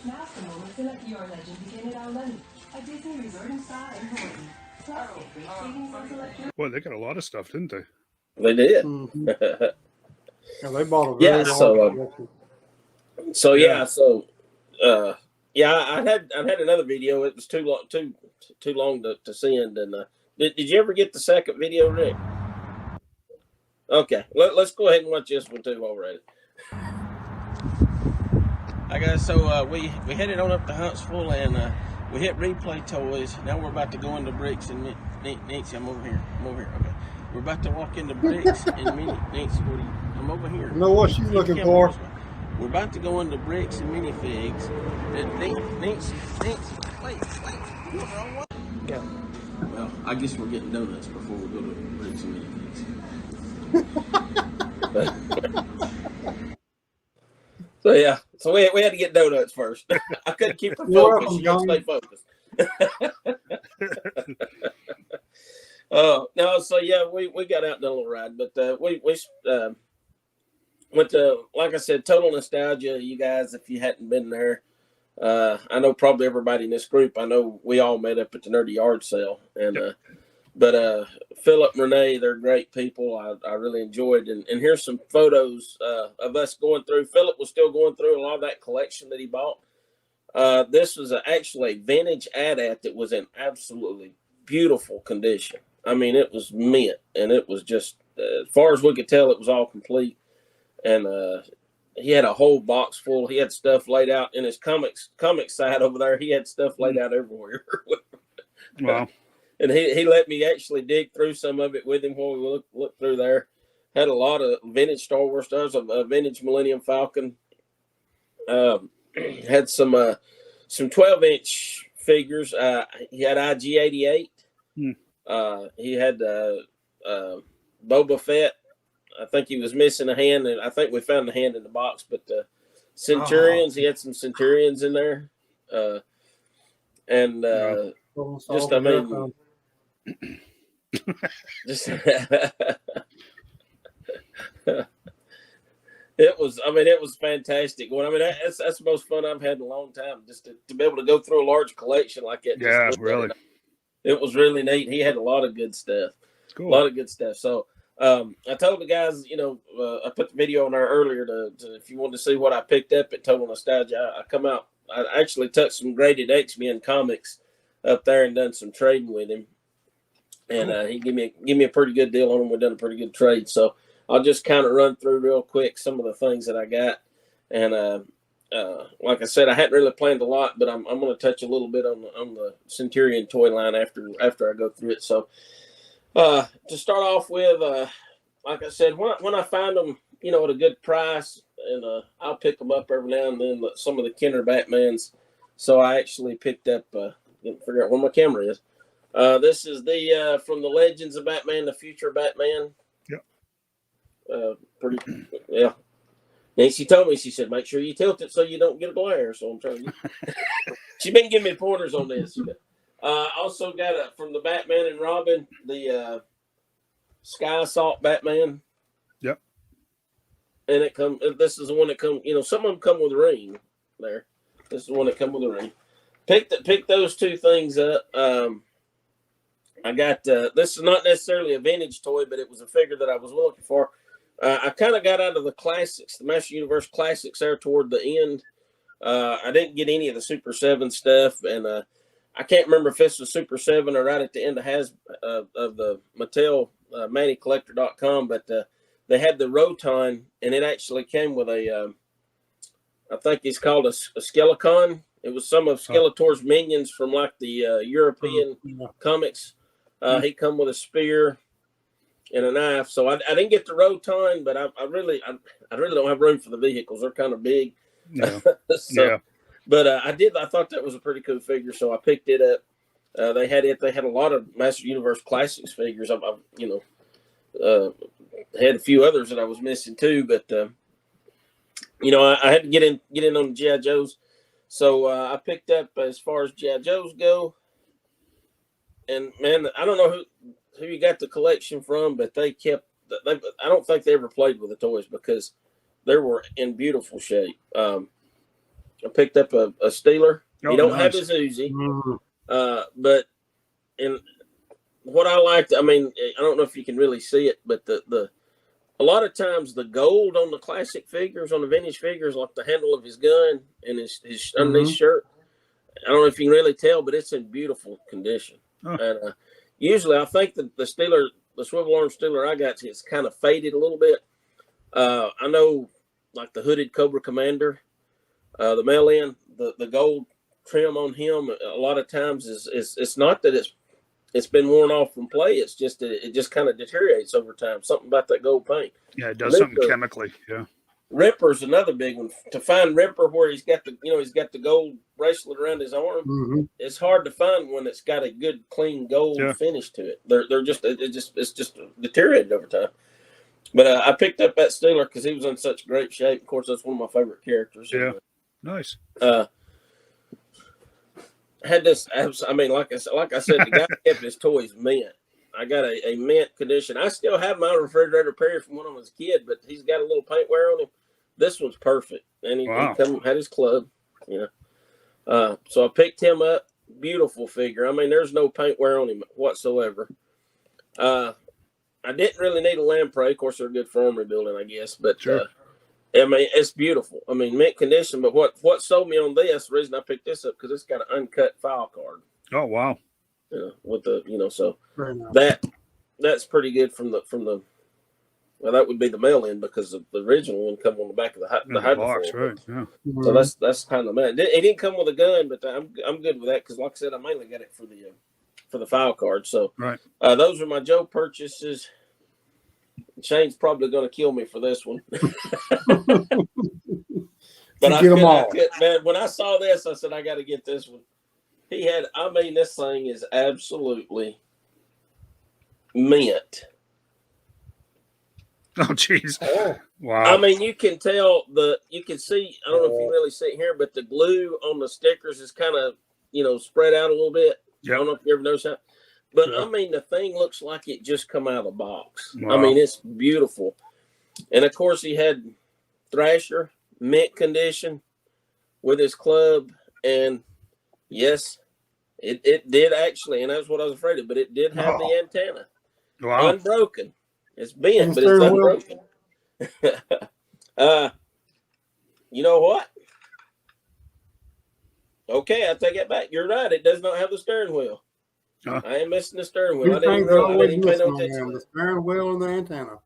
Now's the moment to let your legend begin at Aulani, a Disney resort and spa in Hawaii. Plus, get great savings on selection. Boy, they got a lot of stuff, didn't they? They did. Mhm. Yeah, they bought a very Yeah, large so, collection. So Yeah, I had another video. It was too long to send. And did you ever get the second video, Rick? Okay, let's go ahead and watch this one too already. I guess so. We headed on up to Huntsville and we hit Replay Toys. Now we're about to go into Bricks and Nancy. I'm over here. Okay, we're about to walk into Bricks and Nancy. I'm over here. I know what she's looking for. We're about to go into Bricks and Minifigs. Nancy, wait. You're the wrong way. Yeah. Well, I guess we're getting donuts before we go to Bricks and Minifigs. So yeah, we had to get donuts first. I couldn't keep her focused. She couldn't stay focused. No, so yeah, we got out and done a little ride, but we went to, like I said, Total Nostalgia. You guys, if you hadn't been there, I know probably everybody in this group. I know we all met up at the Nerdy Yard Sale, and but Philip and Renee, they're great people. I really enjoyed, and here's some photos of us going through. Philip was still going through a lot of that collection that he bought. This was actually a vintage AT-AT that was in absolutely beautiful condition. I mean, it was mint, and it was just, as far as we could tell, it was all complete. And he had a whole box full. He had stuff laid out in his comic side over there. He had stuff laid out everywhere. Wow. And he let me actually dig through some of it with him while we looked through there. Had a lot of vintage Star Wars stuff, a vintage Millennium Falcon. Had some 12-inch figures. He had IG-88. He had Boba Fett. I think he was missing a hand, and I think we found the hand in the box. But Centurions, he had some Centurions in there, and just I mean, just it was fantastic. I mean, that's the most fun I've had in a long time. Just to be able to go through a large collection like that. Yeah, really. It was really neat. He had a lot of good stuff. Cool. A lot of good stuff. So. I told the guys, I put the video on there earlier to if you wanted to see what I picked up at Total Nostalgia. I come out. I actually took some graded X-Men comics up there and done some trading with him, and he gave me a pretty good deal on them. We've done a pretty good trade. So I'll just kind of run through real quick some of the things that I got. And like I said, I hadn't really planned a lot, but I'm going to touch a little bit on the Centurion toy line after I go through it. So. To start off with, like I said, when I find them, at a good price, and I'll pick them up every now and then. Some of the Kenner Batmans. So I actually picked up. Didn't figure out where my camera is. This is the from the Legends of Batman, the Future Batman. Yep. Pretty. Yeah. Nancy told me. She said, "Make sure you tilt it so you don't get a glare." So I'm trying to. She's been giving me pointers on this. Also got from the Batman and Robin, the Sky Assault Batman. Yep. And this is the one that come. Some of them come with a ring. There. This is the one that come with a ring. Pick those two things up. I got this is not necessarily a vintage toy, but it was a figure that I was looking for. I kind of got out of the classics, the Master Universe classics there toward the end. I didn't get any of the Super 7 stuff, and I can't remember if this was Super 7 or right at the end of the Mattel MannyCollector.com, but they had the Roton, and it actually came with I think it's called a Skelecon. It was some of Skeletor's minions from like the European comics. He come with a spear and a knife. So I didn't get the Roton, but I really don't have room for the vehicles. They're kind of big. Yeah. Yeah. But I thought that was a pretty cool figure, so I picked it up. They had a lot of Master Universe Classics figures. I had a few others that I was missing too, but I had to get in on the G.I. Joes. So I picked up as far as G.I. Joes go. And man, I don't know who you got the collection from, but I don't think they ever played with the toys because they were in beautiful shape. I picked up a Steeler. He don't have his Uzi, but in what I liked, I mean, I don't know if you can really see it, but a lot of times the gold on the classic figures, on the vintage figures, like the handle of his gun and his underneath shirt, I don't know if you can really tell, but it's in beautiful condition. Huh. And usually, I think the swivel arm Steeler I got, it's kind of faded a little bit. I know, like the hooded Cobra Commander, the mail-in, the gold trim on him, a lot of times it's not that it's been worn off from play. It's just that it just kind of deteriorates over time. Something about that gold paint. Yeah, it does something chemically. Yeah. Ripper's another big one. To find Ripper where he's got the gold bracelet around his arm, it's hard to find one that's got a good, clean gold finish to it. It's just deteriorated over time. But I picked up that Steeler because he was in such great shape. Of course, that's one of my favorite characters. Yeah, nice. Had this. I mean, like I said, the guy kept his toys mint. I got a mint condition. I still have my refrigerator period from when I was a kid, but he's got a little paint wear on him. This one's perfect, and he had his club, So I picked him up. Beautiful figure. I mean, there's no paint wear on him whatsoever. I didn't really need a lamprey. Of course, they're good for arm rebuilding, I guess. But sure. I mean, it's beautiful. I mean, mint condition. But what sold me on this? The reason I picked this up because it's got an uncut file card. Oh wow. With the so nice. that's pretty good from the. Well, that would be the mail-in because the original one come on the back of the box, right? Yeah. So that's kind of mad. It didn't come with a gun, but I'm good with that because, like I said, I mainly got it for the file card. So right. Those are my Joe purchases. Shane's probably going to kill me for this one, but I could, man. When I saw this, I said I got to get this one. This thing is absolutely mint. Oh, jeez. Oh. Wow. I mean, you can tell you can see, I don't know if you really see it here, but the glue on the stickers is kind of, spread out a little bit. Yep. I don't know if you ever noticed that. But, I mean, the thing looks like it just come out of the box. Wow. I mean, it's beautiful. And, of course, he had Thrasher, mint condition with his club. And, yes, it did actually, and that's what I was afraid of, but it did have the antenna. Wow. Unbroken. It's bent, but it's unbroken. You know what? Okay, I take it back. You're right. It does not have the steering wheel. I am missing the steering wheel. I didn't pay no attention. The steering wheel and the antenna.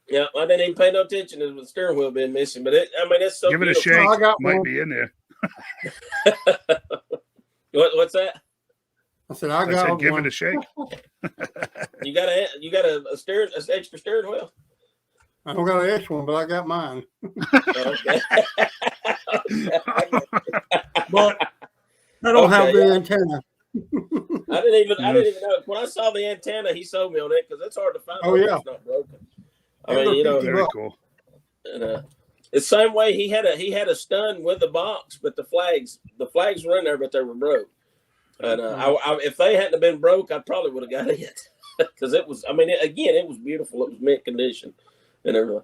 Yeah, I didn't even pay no attention to the steering wheel being missing. But it's so give it beautiful. a shake. Might be in there. What's that? I said, give it a shake. You got an extra steering wheel? I don't got an extra one, but I got mine. Okay. But I don't have the antenna. I didn't even know. When I saw the antenna, he sold me on it because it's hard to find. Oh yeah, it's not broken. I mean, very cool. And the same way he had a stun with the box, but the flags were in there, but they were broke. And if they hadn't been broke, I probably would have got it because it was. I mean, it was beautiful. It was mint condition and everything.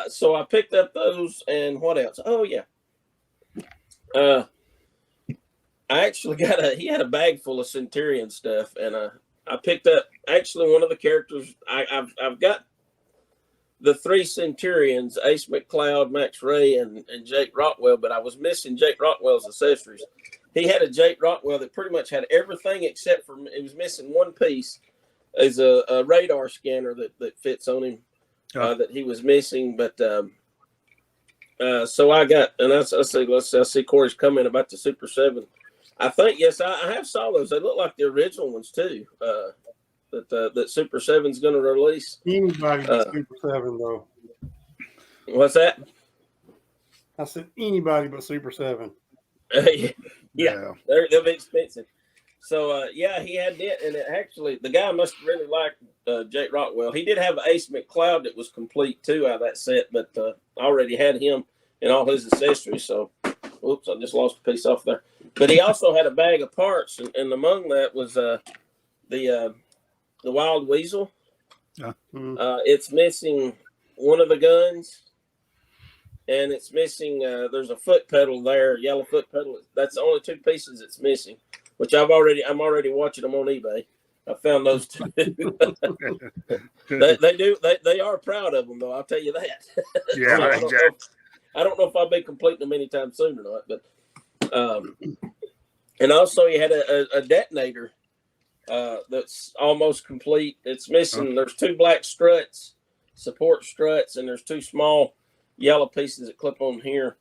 So I picked up those and what else? Oh yeah. I actually he had a bag full of Centurion stuff, and I picked up actually one of the characters. I've got the 3 Centurions: Ace McCloud, Max Ray, and Jake Rockwell, but I was missing Jake Rockwell's accessories. He had a Jake Rockwell that pretty much had everything except for it was missing one piece, is a radar scanner that fits on him that he was missing. But so I got, and I see Corey's comment about the Super 7. I think, yes, I have saw those. They look like the original ones too. That Super 7's going to release. Anybody but Super 7 though. What's that? I said anybody but Super 7. Yeah. They'll be expensive. So he had that, and actually the guy must really like Jake Rockwell. He did have Ace McCloud that was complete too out of that set, but I already had him and all his accessories. So, oops, I just lost a piece off there. But he also had a bag of parts, and among that was the Wild Weasel. It's missing one of the guns. And it's missing. There's a foot pedal there, yellow foot pedal. That's the only 2 pieces it's missing. Which I'm already watching them on eBay. I found those 2. They are proud of them though. I'll tell you that. Yeah, I don't know if I'll be completing them anytime soon or not. But And also, he had a detonator that's almost complete. It's missing. There's 2 black struts, support struts, and there's 2 small yellow pieces that clip on here.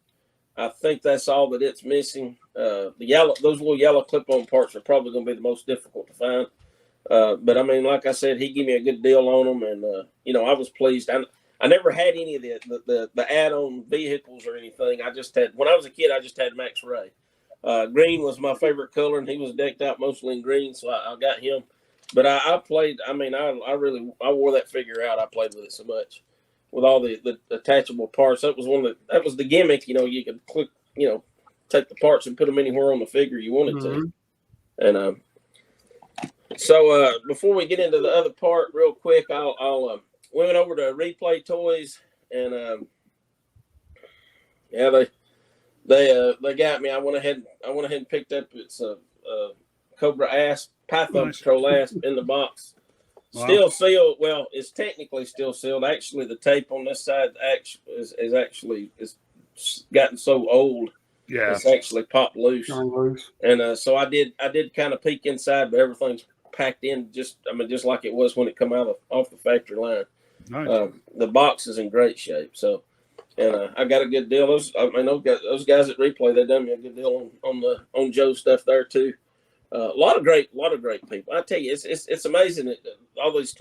I think that's all that it's missing. Those little yellow clip-on parts are probably going to be the most difficult to find. But I mean, like I said, he gave me a good deal on them, and I was pleased. I never had any of the add-on vehicles or anything. I just had, when I was a kid, I just had Max Ray. Green was my favorite color, and he was decked out mostly in green, so I got him. But I played. I mean, I wore that figure out. I played with it so much, with all the attachable parts. That was the gimmick. You could click, take the parts and put them anywhere on the figure you wanted to. And so before we get into the other part, real quick, I'll we went over to Replay Toys, and they got me. I went ahead and picked up its Cobra Asp, Python Patrol Asp in the box. Wow. Still sealed. Well, it's technically still sealed. Actually, the tape on this side is gotten so old. Yeah, it's actually popped loose. And so I did kind of peek inside, but everything's packed in just like it was when it come out off the factory line. Nice. The box is in great shape. So, and I got a good deal. Those guys at Replay, they done me a good deal on Joe's stuff there too. A lot of great people. I tell you, it's amazing that all these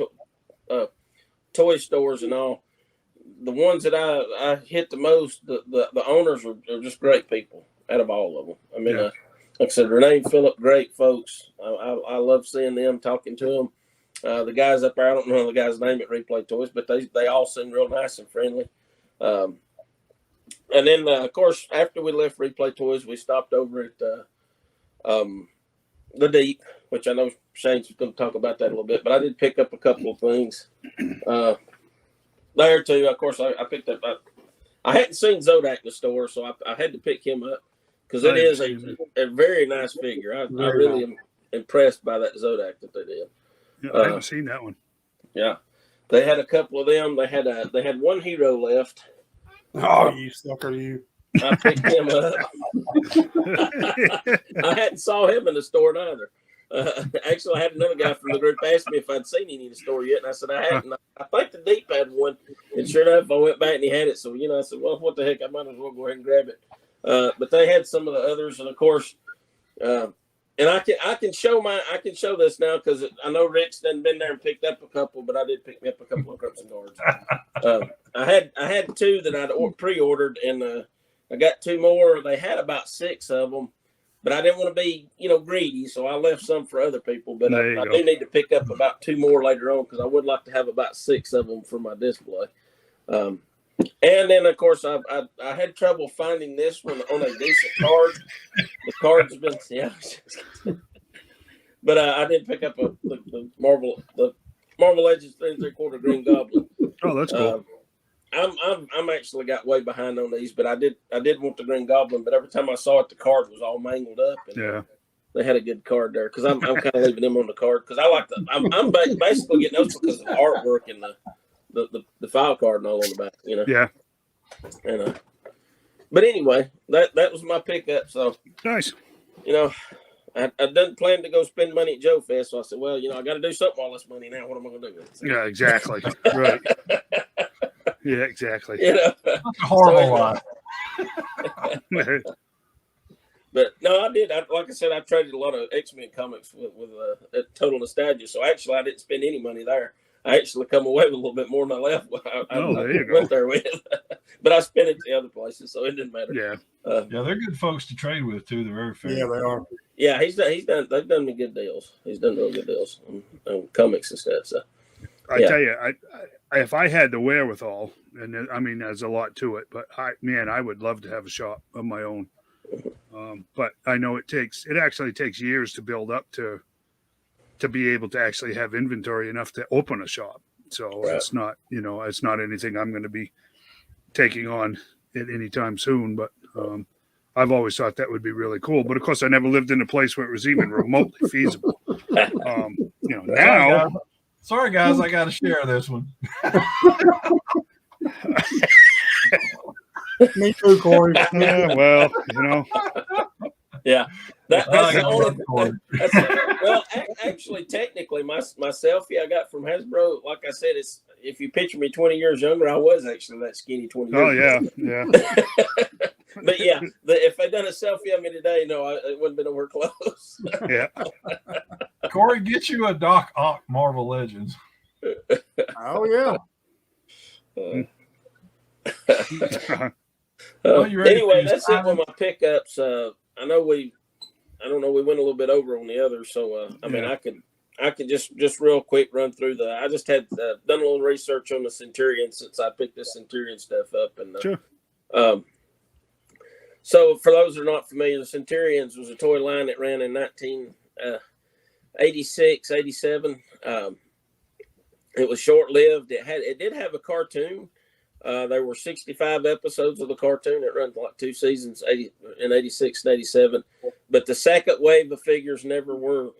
toy stores and all, the ones that I hit the most, the owners are just great people out of all of them. I mean, like I said, Renee and Phillip, great folks. I love seeing them, talking to them. The guys up there, I don't know the guy's name at Replay Toys, but they all seem real nice and friendly. And then, of course, after we left Replay Toys, we stopped over at the Deep, which I know Shane's going to talk about that a little bit, but I did pick up a couple of things there too. Of course, I picked up. I hadn't seen Zodak in the store, so I had to pick him up because it is a very nice figure. I really am impressed by that Zodak that they did. Yeah, I haven't seen that one. Yeah, they had a couple of them. They had one hero left. Oh, you sucker, you! I picked him up. I hadn't saw him in the store neither. Actually, I had another guy from the group ask me if I'd seen any in the store yet, and I said I hadn't. I think the Deep had one, and sure enough, I went back and he had it. So I said, well, what the heck? I might as well go ahead and grab it. But they had some of the others, and of course, and I can show this now because I know Rick's done been there and picked up a couple, but I did pick me up a couple of Crimson Guards. I had 2 that I'd pre-ordered, and I got 2 more. They had about 6 of them, but I didn't want to be, greedy, so I left some for other people. But I do need to pick up about 2 more later on because I would like to have about 6 of them for my display. And then, of course, I had trouble finding this one on a decent card. The card's been, but I did pick up the Marvel Legends 3 3/4 Green Goblin. Oh, that's cool. I'm actually got way behind on these, but I did want the Green Goblin, but every time I saw it, the card was all mangled up. And they had a good card there because I'm kind of leaving them on the card because I like I'm basically getting those because of the artwork and the file card and all on the back, Yeah. And but anyway, that was my pickup. So nice. I didn't plan to go spend money at Joe Fest, so I said, well, I got to do something with all this money now. What am I going to do with it? Yeah, exactly. Right. Yeah, exactly. That's a horrible lie. But no, I did. Like I said, I traded a lot of X-Men comics with Total Nostalgia. So actually, I didn't spend any money there. I actually come away with a little bit more than I left. I went there with, but I spent it the other places, so it didn't matter. Yeah, they're good folks to trade with too. They're very fair. Yeah, they are. Yeah, he's done. They've done me good deals. He's done real good deals on comics and stuff. So I tell you, if I had the wherewithal, and I mean, there's a lot to it, but I would love to have a shop of my own. But I know it actually takes years to build up to be able to actually have inventory enough to open a shop. So it's not, it's not anything I'm going to be taking on at any time soon, but I've always thought that would be really cool. But of course I never lived in a place where it was even remotely feasible. Now. Sorry guys, I got to share this one. Me too, Corey. Yeah, well, Yeah, that's I the got only. one for it. Well, actually, technically, my selfie I got from Hasbro, like I said, it's if you picture me 20 years younger, I was actually that skinny 20 Oh years yeah, ago. But yeah, if they done a selfie of me today, no, it wouldn't been nowhere close. yeah. Corey, get you a Doc Ock Marvel Legends. Oh yeah. You ready Anyway, for your that's it sign? with my pickups. I know we went a little bit over on the others, so I mean, Yeah. I could just real quick run through I just had done a little research on the Centurion since I picked this Centurion stuff up, and Sure. So for those who are not familiar, the Centurions was a toy line that ran in 1986, 87. It was short-lived. It did have a cartoon. There were 65 episodes of the cartoon. It ran like 2 seasons, in 86 and 87. But the second wave of figures never were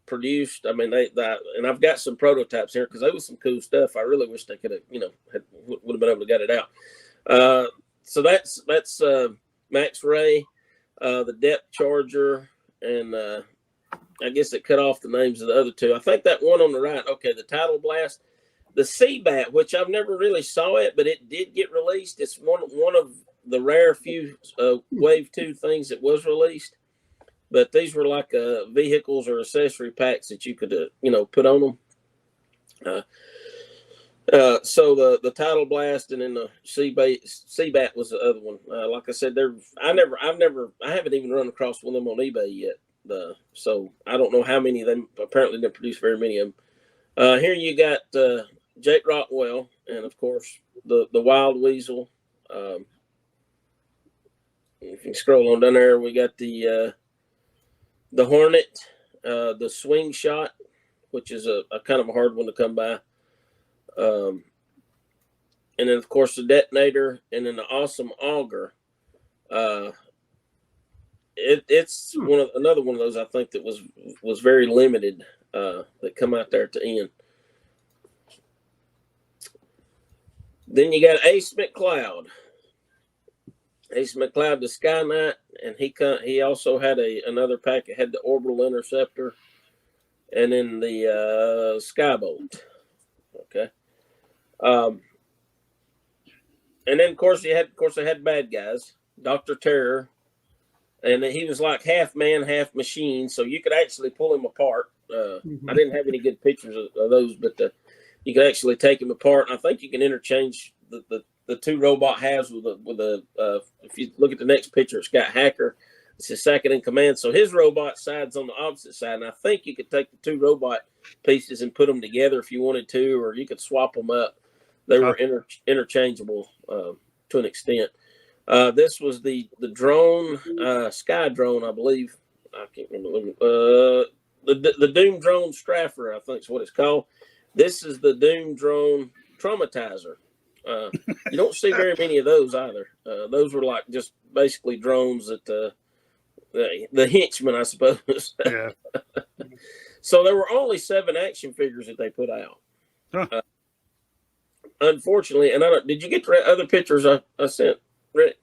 produced. I mean, and I've got some prototypes here because there was some cool stuff. I really wish they could have, would have been able to get it out. So that's Max Ray, the Depth Charger, and I guess it cut off the names of the other two. I think that one on the right, okay, the Tidal Blast. The Seabat, which I've never really saw it, but it did get released. It's one of the rare few Wave 2 things that was released. But these were like vehicles or accessory packs that you could, put on them. So the Tidal Blast and then the Seabat was the other one. Like I said, I haven't even run across one of them on eBay yet. So I don't know how many of them. Apparently, didn't produce very many of them. Here you got Jake Rockwell, and of course the Wild Weasel. If you scroll on down there, we got the Hornet, the Swing Shot, which is a kind of a hard one to come by. And then of course the Detonator, and then the Awesome Auger. It's another one of those I think that was very limited that come out there at the end. Then you got Ace McCloud. Ace McCloud, the Sky Knight, and he also had another pack that had the Orbital Interceptor, and then the Skybolt. Okay. And then of course they had bad guys, Dr. Terror, and he was like half man, half machine, so you could actually pull him apart. I didn't have any good pictures of those, but you could actually take him apart. And I think you can interchange the two robot halves with if you look at the next picture, it's got Hacker. It's his second in command. So his robot side's on the opposite side. And I think you could take the two robot pieces and put them together if you wanted to, or you could swap them up. They were interchangeable to an extent. This was the drone, Sky Drone, I believe. I can't remember. The Doom Drone Straffer, I think is what it's called. This is the Doom Drone Traumatizer. You don't see very many of those either. Those were like just basically drones that the henchmen, I suppose. Yeah. So there were only 7 action figures that they put out. Huh. Unfortunately, and did you get the other pictures I sent, Rick?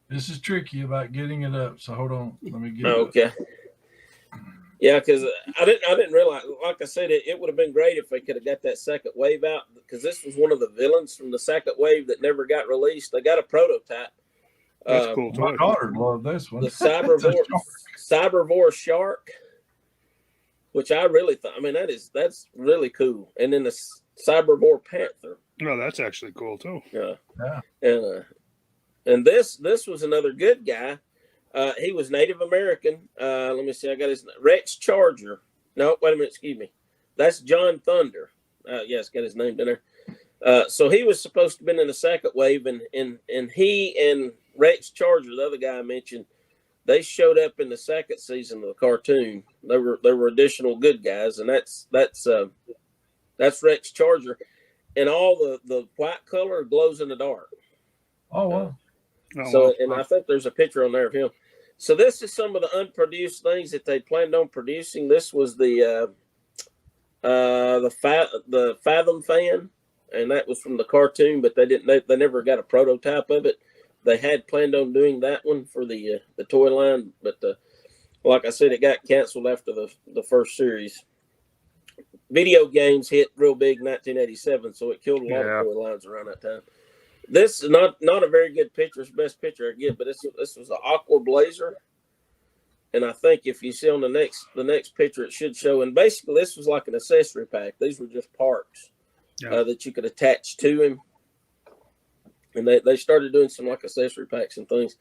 This is tricky about getting it up, so hold on. Let me get it Okay. up. Yeah, because I didn't realize. Like I said, it would have been great if they could have got that second wave out, because this was one of the villains from the second wave that never got released. They got a prototype. That's cool. My daughter loved this one. The Cybervore Shark, which I really thought. I mean, that's really cool. And then the Cybervore Panther. No, that's actually cool too. Yeah. And this was another good guy. He was Native American. Let me see. I got his Rex Charger. No, wait a minute. Excuse me. That's John Thunder. Yes, got his name in there. So he was supposed to have been in the second wave, and he and Rex Charger, the other guy I mentioned, they showed up in the second season of the cartoon. They were additional good guys, and that's Rex Charger, and all the white color glows in the dark. Oh wow. I think there's a picture on there of him. So this is some of the unproduced things that they planned on producing. This was the Fathom fan. and that was from the cartoon, but they didn't. They never got a prototype of it. They had planned on doing that one for the toy line, but like I said, it got canceled after the first series. Video games hit real big in 1987, so it killed a lot of toy lines around that time. This is not a very good picture. It's the best picture I get, but this was an Aqua Blazer. And I think if you see on the next picture, it should show. And basically, this was like an accessory pack. These were just parts that you could attach to him. And they started doing some like accessory packs and things.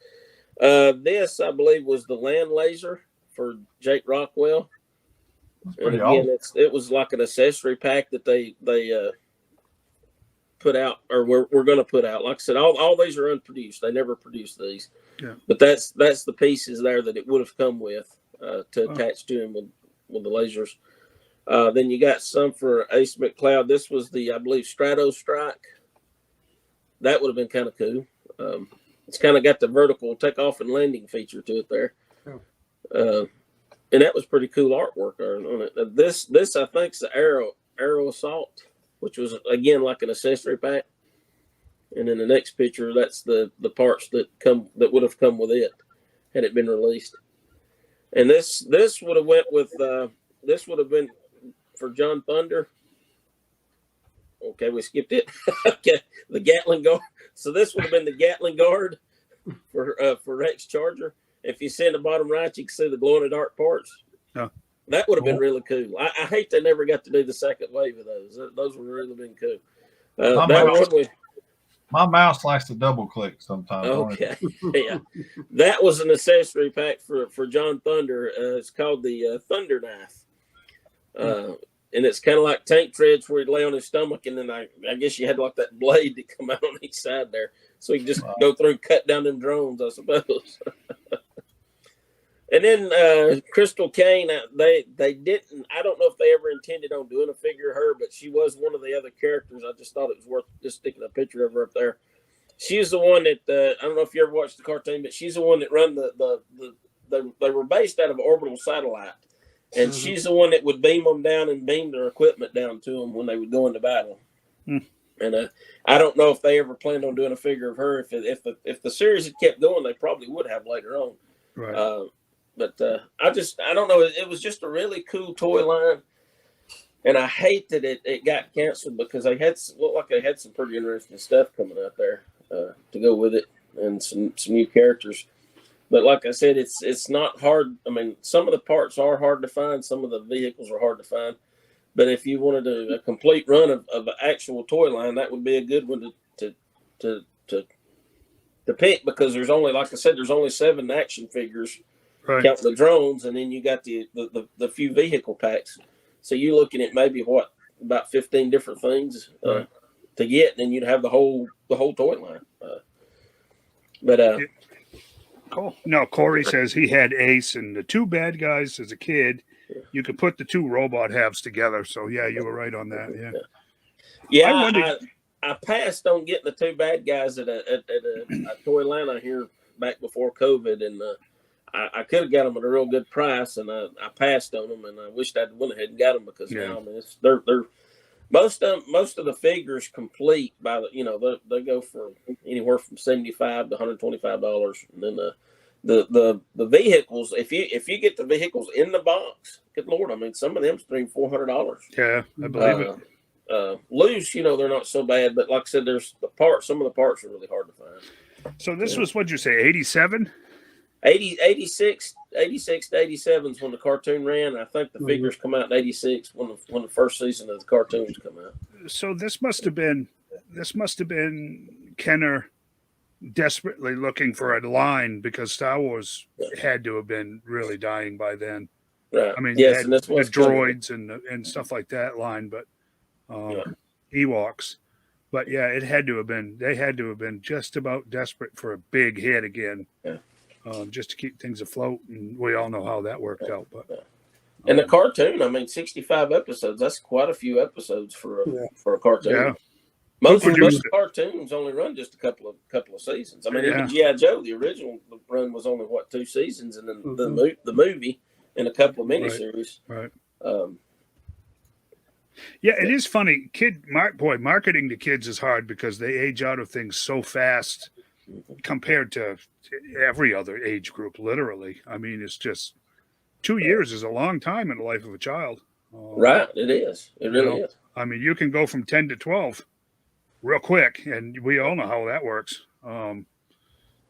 This, I believe, was the Land Laser for Jake Rockwell. And again, it was like an accessory pack that they put out, or we're going to put out. Like I said, all these are unproduced. They never produced these. Yeah. But that's the pieces there that it would have come with to attach to him with the lasers. Then you got some for Ace McCloud. This was the, I believe, Strato Strike. That would have been kind of cool. It's kind of got the vertical takeoff and landing feature to it there. And that was pretty cool artwork on it. This I think is the Aero Assault, which was again like an accessory pack. And in the next picture, that's the parts that would have come with it had it been released. And this would have went with this would have been for John Thunder. Okay, we skipped it. Okay, the Gatling Guard. So this would have been the Gatling Guard for Rex Charger. If you see in the bottom right, you can see the glow in the dark parts. Yeah. That would have been really cool. I hate they never got to do the second wave of those. Those would have really been cool. My mouse likes to double click sometimes. Okay. Yeah. That was an accessory pack for John Thunder. It's called the Thunder Knife. And it's kind of like tank treads where he'd lay on his stomach, and then I guess you had like that blade that come out on each side there. So he could just go through and cut down them drones, I suppose. And then Crystal Kane, they didn't, I don't know if they ever intended on doing a figure of her, but she was one of the other characters. I just thought it was worth just sticking a picture of her up there. She's the one that, I don't know if you ever watched the cartoon, but she's the one that run they were based out of an orbital satellite. And she's the one that would beam them down and beam their equipment down to them when they would go into battle. And I don't know if they ever planned on doing a figure of her. If the series had kept going, they probably would have later on. Right. But I don't know. It was just a really cool toy line, and I hate that it got canceled because looked like they had some pretty interesting stuff coming out there to go with it, and some new characters. But like I said, it's not hard. I mean, some of the parts are hard to find. Some of the vehicles are hard to find. But if you wanted a complete run of an actual toy line, that would be a good one to pick, because there's only, like I said, there's only 7 action figures, count the drones, and then you got the few vehicle packs. So you're looking at maybe about 15 different things to get, and then you'd have the whole toy line. Cool. No, Corey says he had Ace and the 2 bad guys as a kid. You could put the 2 robot halves together. So yeah, you were right on that. Yeah. I passed on getting the 2 bad guys at a toy line out here back before COVID, and I could have got them at a real good price, and I passed on them, and I wished I'd went ahead and got them, because now, I mean, they're most of the figures complete by they go for anywhere from $75 to $125, and then the vehicles, if you get the vehicles in the box, good Lord, I mean, some of them's $300-$400. Yeah, I believe it. Loose, they're not so bad, but like I said, there's the parts. Some of the parts are really hard to find. So this was, what'd you say, 87? 86 to 87 is when the cartoon ran. I think the figures come out in 86 when the first season of the cartoons come out. So this must have been Kenner desperately looking for a line, because Star Wars had to have been really dying by then. Right. I mean, yes, and that's the droids and stuff like that line, but Ewoks. But yeah, it had to have been. They had to have been just about desperate for a big hit again. Yeah. Just to keep things afloat, and we all know how that worked out. But and the cartoon, I mean, 65 episodes. That's quite a few episodes for a cartoon. Yeah. Most cartoons only run just a couple of seasons. I mean, even G.I. Joe, the original run was only 2 seasons, and then the movie and a couple of miniseries. Right. Yeah, it is funny. Marketing to kids is hard because they age out of things so fast compared to every other age group. Literally, I mean, it's just 2 years is a long time in the life of a child. Right, it is. It really is. I mean, you can go from 10 to 12 real quick, and we all know how that works.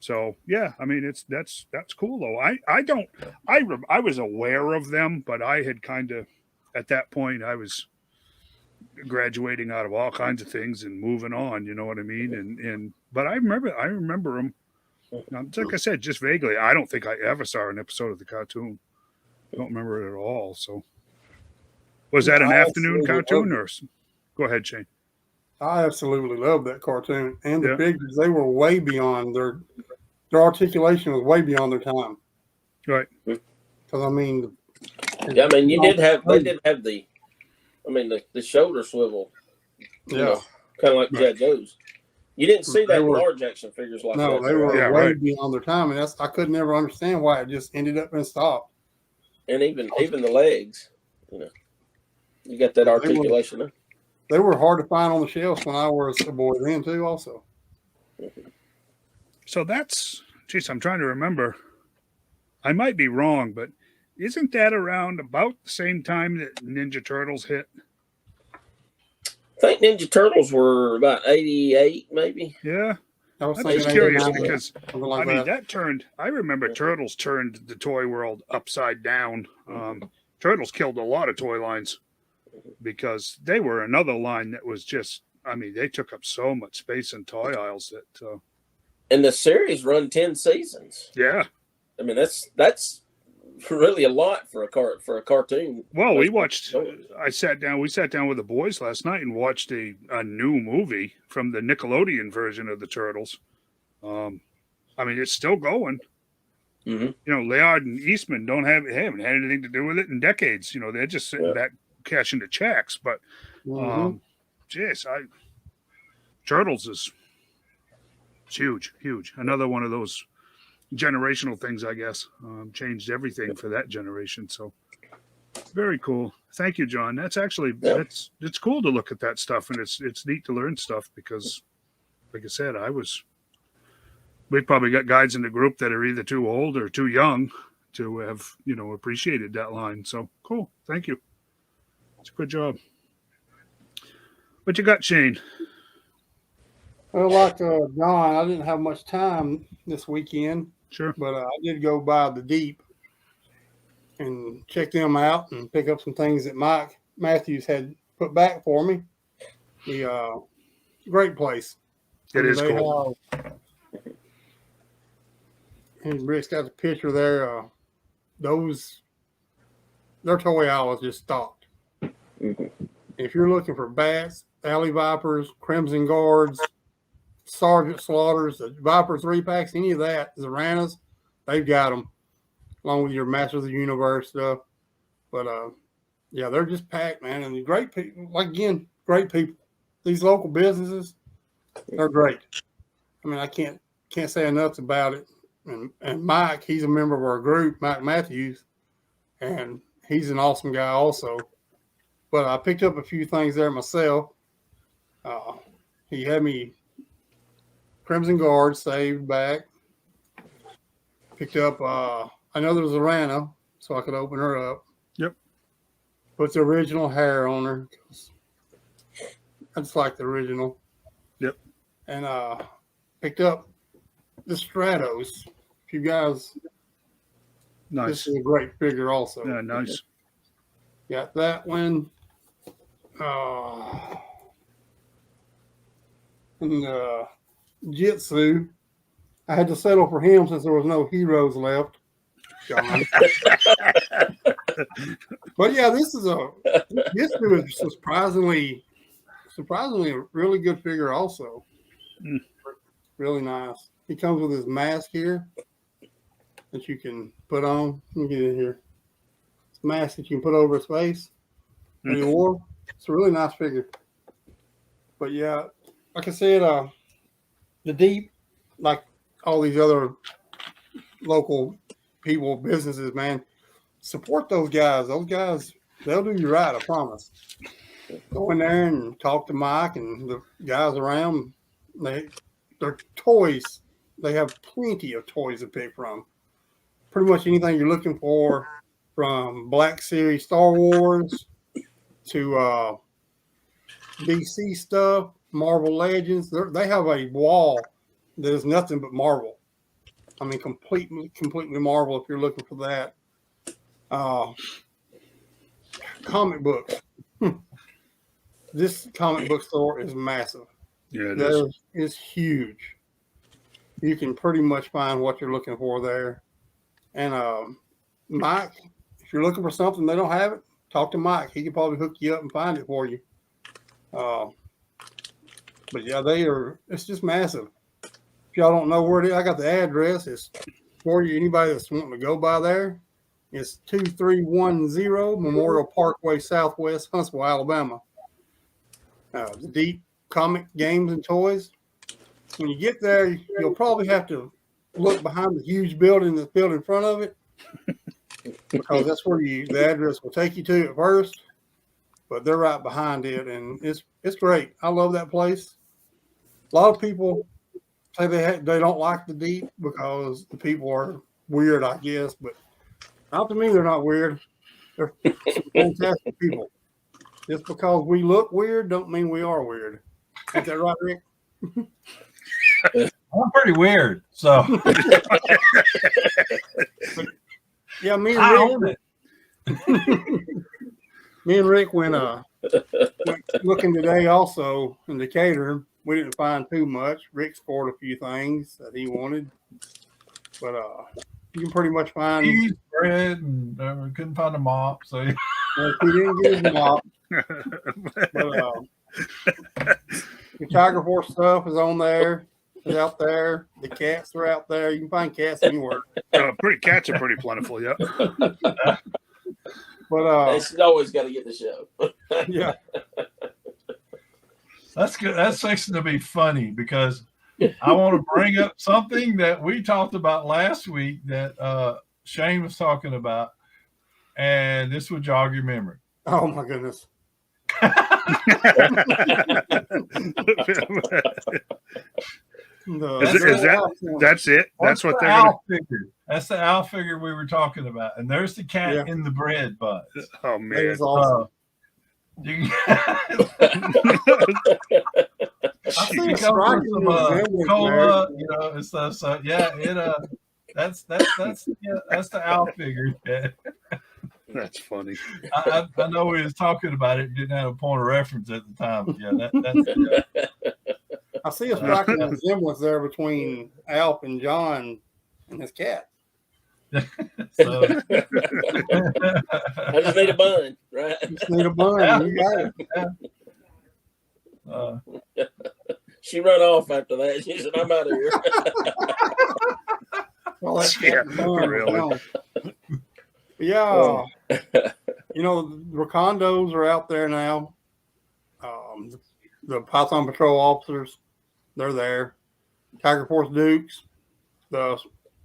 So yeah, I mean, that's cool though. I was aware of them, but I had kind of at that point I was graduating out of all kinds of things and moving on. You know what I mean? And but I remember them. Like I said, just vaguely. I don't think I ever saw an episode of the cartoon. I don't remember it at all. So was that an afternoon cartoon or? Go ahead, Shane. I absolutely love that cartoon and the figures. They were way beyond their articulation was way beyond their time. Right. Because I mean, yeah, I mean, they did have the, I mean, the shoulder swivel. You know, kind of like G.I. Joe's. You didn't see that in large action figures like that. No, they were way beyond their time, and I could never understand why it just ended up and stopped. And even the legs, you know, you got that articulation there. They were hard to find on the shelves when I was a boy then too. Also, so geez, I'm trying to remember. I might be wrong, but isn't that around about the same time that Ninja Turtles hit? I think Ninja Turtles were about 88, maybe. Yeah. I'm just curious because I mean that turned. I remember Turtles turned the toy world upside down. Turtles killed a lot of toy lines because they were another line that was just. I mean, they took up so much space in toy aisles that. And the series run 10 seasons. Yeah. I mean that's really a lot for a cartoon. Well, we sat down with the boys last night and watched a new movie from the Nickelodeon version of the Turtles. I mean, it's still going. Mm-hmm. You know, Layard and Eastman haven't had anything to do with it in decades. You know, they're just sitting back cashing the checks. But, Turtles is huge. Another one of those generational things, I guess, changed everything for that generation. So very cool. Thank you, John. That's actually it's cool to look at that stuff, and it's neat to learn stuff because, like I said, we probably got guys in the group that are either too old or too young to have appreciated that line. So cool. Thank you. It's a good job. What you got, Shane? Well, like John, I didn't have much time this weekend. Sure. But I did go by the Deep and check them out and pick up some things that Mike Matthews had put back for me. Great place. It is cool. And Rick's got the picture there. Their toy aisle just stopped. Mm-hmm. If you're looking for bats, alley vipers, crimson guards, Sergeant Slaughters, the Viper 3-packs, any of that, Zoranas, they've got them, along with your Master of the Universe stuff. But, they're just packed, man. And great people, great people. These local businesses, they're great. I mean, I can't say enough about it. And Mike, he's a member of our group, Mike Matthews, and he's an awesome guy also. But I picked up a few things there myself. He had me Crimson Guard saved back. Picked up another Zorana so I could open her up. Yep. Put the original hair on her. I just like the original. Yep. And picked up the Stratos. If you guys, nice. This is a great figure also. Yeah, nice. Got that one. And Jitsu. I had to settle for him since there was no heroes left. John. But yeah, Jitsu is surprisingly a really good figure also. Really nice. He comes with his mask here that you can put on. Let me get in here. It's a mask that you can put over his face. It's a really nice figure. But yeah, like I said, the Deep, like all these other local people, businesses, man, support those guys. Those guys, they'll do you right, I promise. Go in there and talk to Mike and the guys around. Their toys. They have plenty of toys to pick from. Pretty much anything you're looking for, from Black Series Star Wars to DC stuff, Marvel Legends. They have a wall that is nothing but Marvel. I mean, completely Marvel if you're looking for that. Comic books. This comic book store is massive. Yeah, it is. It's huge. You can pretty much find what you're looking for there. And Mike, if you're looking for something they don't have it, talk to Mike. He can probably hook you up and find it for you. But yeah, it's just massive. If y'all don't know where it is, I got the address. It's for you. Anybody that's wanting to go by there. It's 2310 Memorial Parkway Southwest, Huntsville, Alabama. The Deep Comic Games and Toys. When you get there, you'll probably have to look behind the huge building that's built in front of it, because that's where the address will take you to at first. But they're right behind it, and it's great. I love that place. A lot of people say they don't like the Deep because the people are weird, I guess, but not to me. They're not weird. They're fantastic people. Just because we look weird don't mean we are weird. Ain't that right, Rick? I'm pretty weird, so yeah, me I and own Rick. it. Me and Rick went looking today also in Decatur. We didn't find too much. Rick scored a few things that he wanted, but you can pretty much find. Cheese, bread, and we couldn't find a mop, so yeah. He didn't get his mop. But the Tiger Force stuff is on there. It's out there. The cats are out there. You can find cats anywhere. Cats are pretty plentiful. Yep. But It's always got to get the show. yeah. That's good. That's fixing to be funny because I want to bring up something that we talked about last week that Shane was talking about, and this would jog your memory. Oh my goodness. That's it? That's what they're owl figure. That's the owl figure we were talking about. And there's the cat in the bread butts. Oh man. That is awesome. I think over some cola, and stuff. So yeah, that's the owl figure. Yeah. That's funny. I know we was talking about it, didn't have a point of reference at the time. But yeah, that's I see a striking resemblance there between Alp and John and his cat. So, I just need a bun, right? Just need a bun. You got it. She run off after that. She said, "I'm out of here." Well, that's really. Yeah, the Racondos are out there now. The Python Patrol officers, they're there. Tiger Force Dukes, the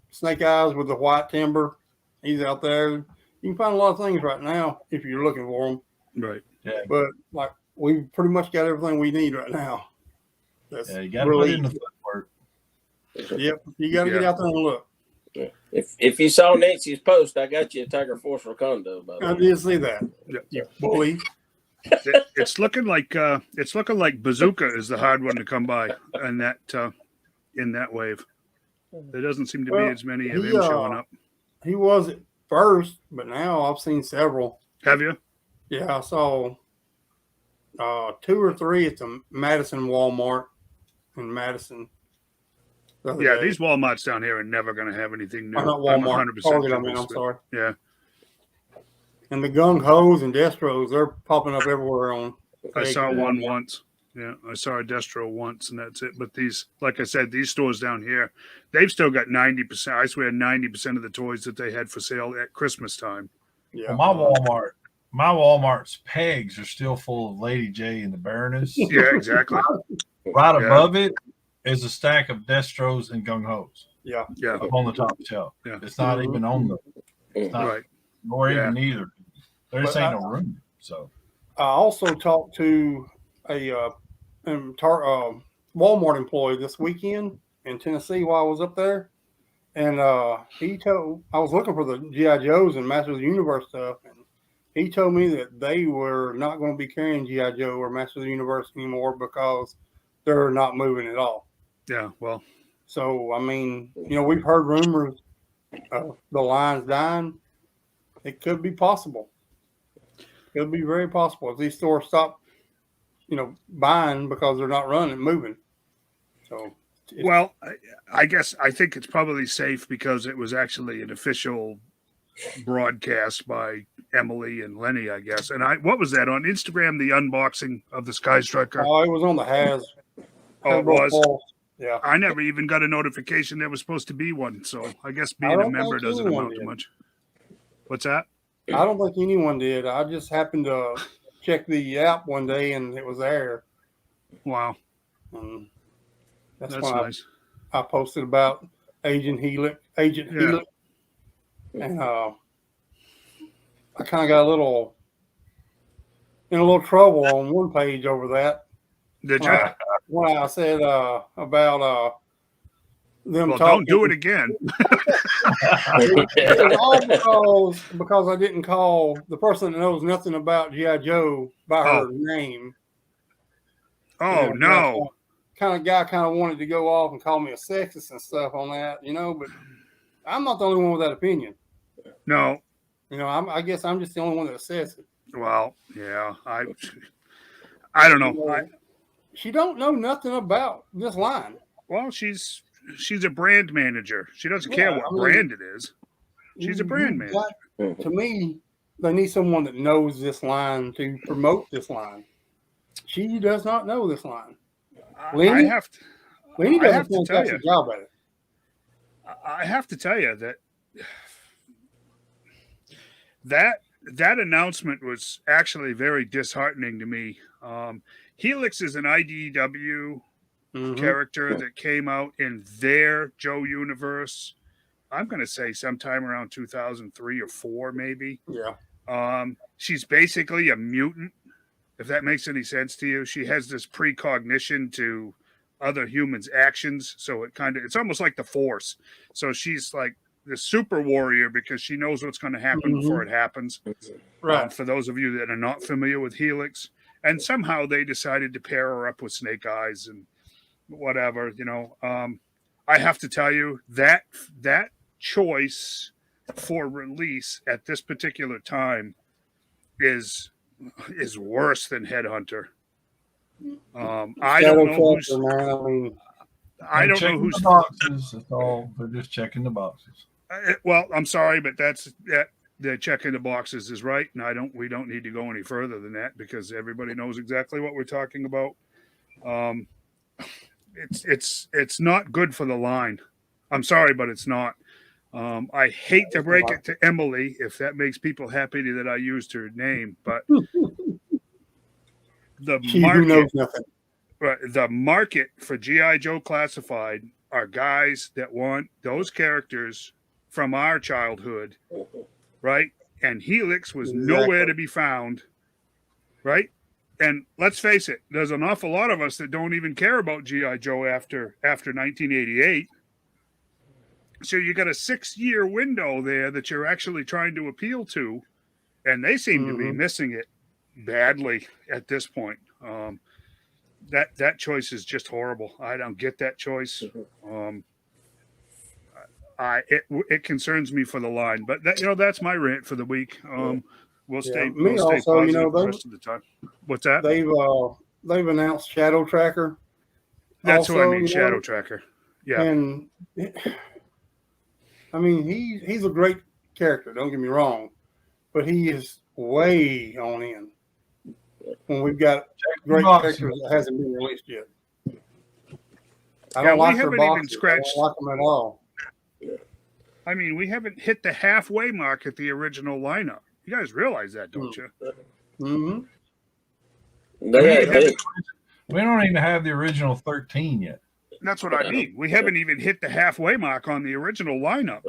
Snake Eyes with the white timber, he's out there. You can find a lot of things right now if you're looking for them. Right. Yeah. But we've pretty much got everything we need right now. That's you got to put in the footwork. Yep, you got to get out there and look. If you saw Nancy's post, I got you a Tiger Force Racondo. I did see that. Yeah, bully. It's looking like Bazooka is the hard one to come by in that wave. There doesn't seem to be as many of him showing up. He was at first, but now I've seen several. Have you? Yeah, I saw 2 or 3 at the Madison Walmart in Madison. Yeah, these Walmarts down here are never going to have anything new. Not Walmart. I'm 100% Target, I'm sorry. Yeah. And the Gung Ho's and Destros, they're popping up everywhere on. I saw one once. Yeah, I saw a Destro once, and that's it. But these, like I said, these stores down here, they've still got 90%. I swear 90% of the toys that they had for sale at Christmas time. Yeah. Well, my Walmart's pegs are still full of Lady J and the Baroness. Yeah, exactly. Right above it is a stack of Destros and Gung Ho's. Yeah. Yeah. Up on the top shelf. Yeah. It's not even on the. It's not, Right. Nor even either. There's ain't no room. So I also talked to a Walmart employee this weekend in Tennessee while I was up there, and he told I was looking for the GI Joes and Masters of the Universe stuff, and he told me that they were not going to be carrying GI Joe or Masters of the Universe anymore because they're not moving at all. Yeah, well, so I mean, we've heard rumors of the lines dying. It could be possible. It could be very possible if these stores stop, buying because they're not moving. So, well, I guess I think it's probably safe because it was actually an official broadcast by Emily and Lenny, I guess. And what was that on Instagram? The unboxing of the Sky Striker. Oh, it was on the Has. Oh, it was. Falls. Yeah, I never even got a notification there was supposed to be one. So I guess being a member doesn't amount to much. What's that? I don't think anyone did. I just happened to check the app one day and it was there. Wow. That's nice. I posted about Agent Helix. And I kind of got in a little trouble on one page over that. Did you? When I said about them well, talking. Don't do it again. All because I didn't call the person that knows nothing about G.I. Joe by her name. Oh, no. Kind of wanted to go off and call me a sexist and stuff on that, but I'm not the only one with that opinion. No. I guess I'm just the only one that says it. Well, yeah. I don't know. She don't know nothing about this line. Well, she's a brand manager. She doesn't care what brand it is. She's a brand manager. To me, they need someone that knows this line to promote this line. She does not know this line. Lenny does a fantastic job at it. I have to tell you that announcement was actually very disheartening to me. Helix is an IDW character that came out in their Joe universe. I'm going to say sometime around 2003 or 4, maybe. Yeah. She's basically a mutant, if that makes any sense to you. She has this precognition to other humans' actions. So it's almost like the Force. So she's like the super warrior because she knows what's going to happen before it happens. Right. For those of you that are not familiar with Helix. And somehow they decided to pair her up with Snake Eyes and whatever, I have to tell you that choice for release at this particular time is worse than Headhunter. I don't know who's. I don't know who's. The boxes. That's all. They're just checking the boxes. Well, I'm sorry, but the checking the boxes is right, and we don't need to go any further than that because everybody knows exactly what we're talking about. It's not good for the line. I'm sorry, but it's not. I hate to break it to Emily if that makes people happy that I used her name, but the market for G.I. Joe Classified are guys that want those characters from our childhood, right? And Helix was nowhere to be found, right? And let's face it, there's an awful lot of us that don't even care about G.I. Joe after 1988. So you got a 6-year window there that you're actually trying to appeal to, and they seem to be missing it badly at this point. That choice is just horrible. I don't get that choice. It concerns me for the line, but that's my rant for the week. We'll stay positive the rest of the time. What's that? They've announced Shadow Tracker. That's what I mean, Shadow Tracker. Yeah. And I mean, he's a great character. Don't get me wrong, but he is way on in. When we've got great characters that hasn't been released yet. I don't like their boxes. I don't like them at all. I mean, we haven't hit the halfway mark at the original lineup. You guys realize that, don't you? We don't even have the original 13 yet. That's what I mean. We haven't even hit the halfway mark on the original lineup.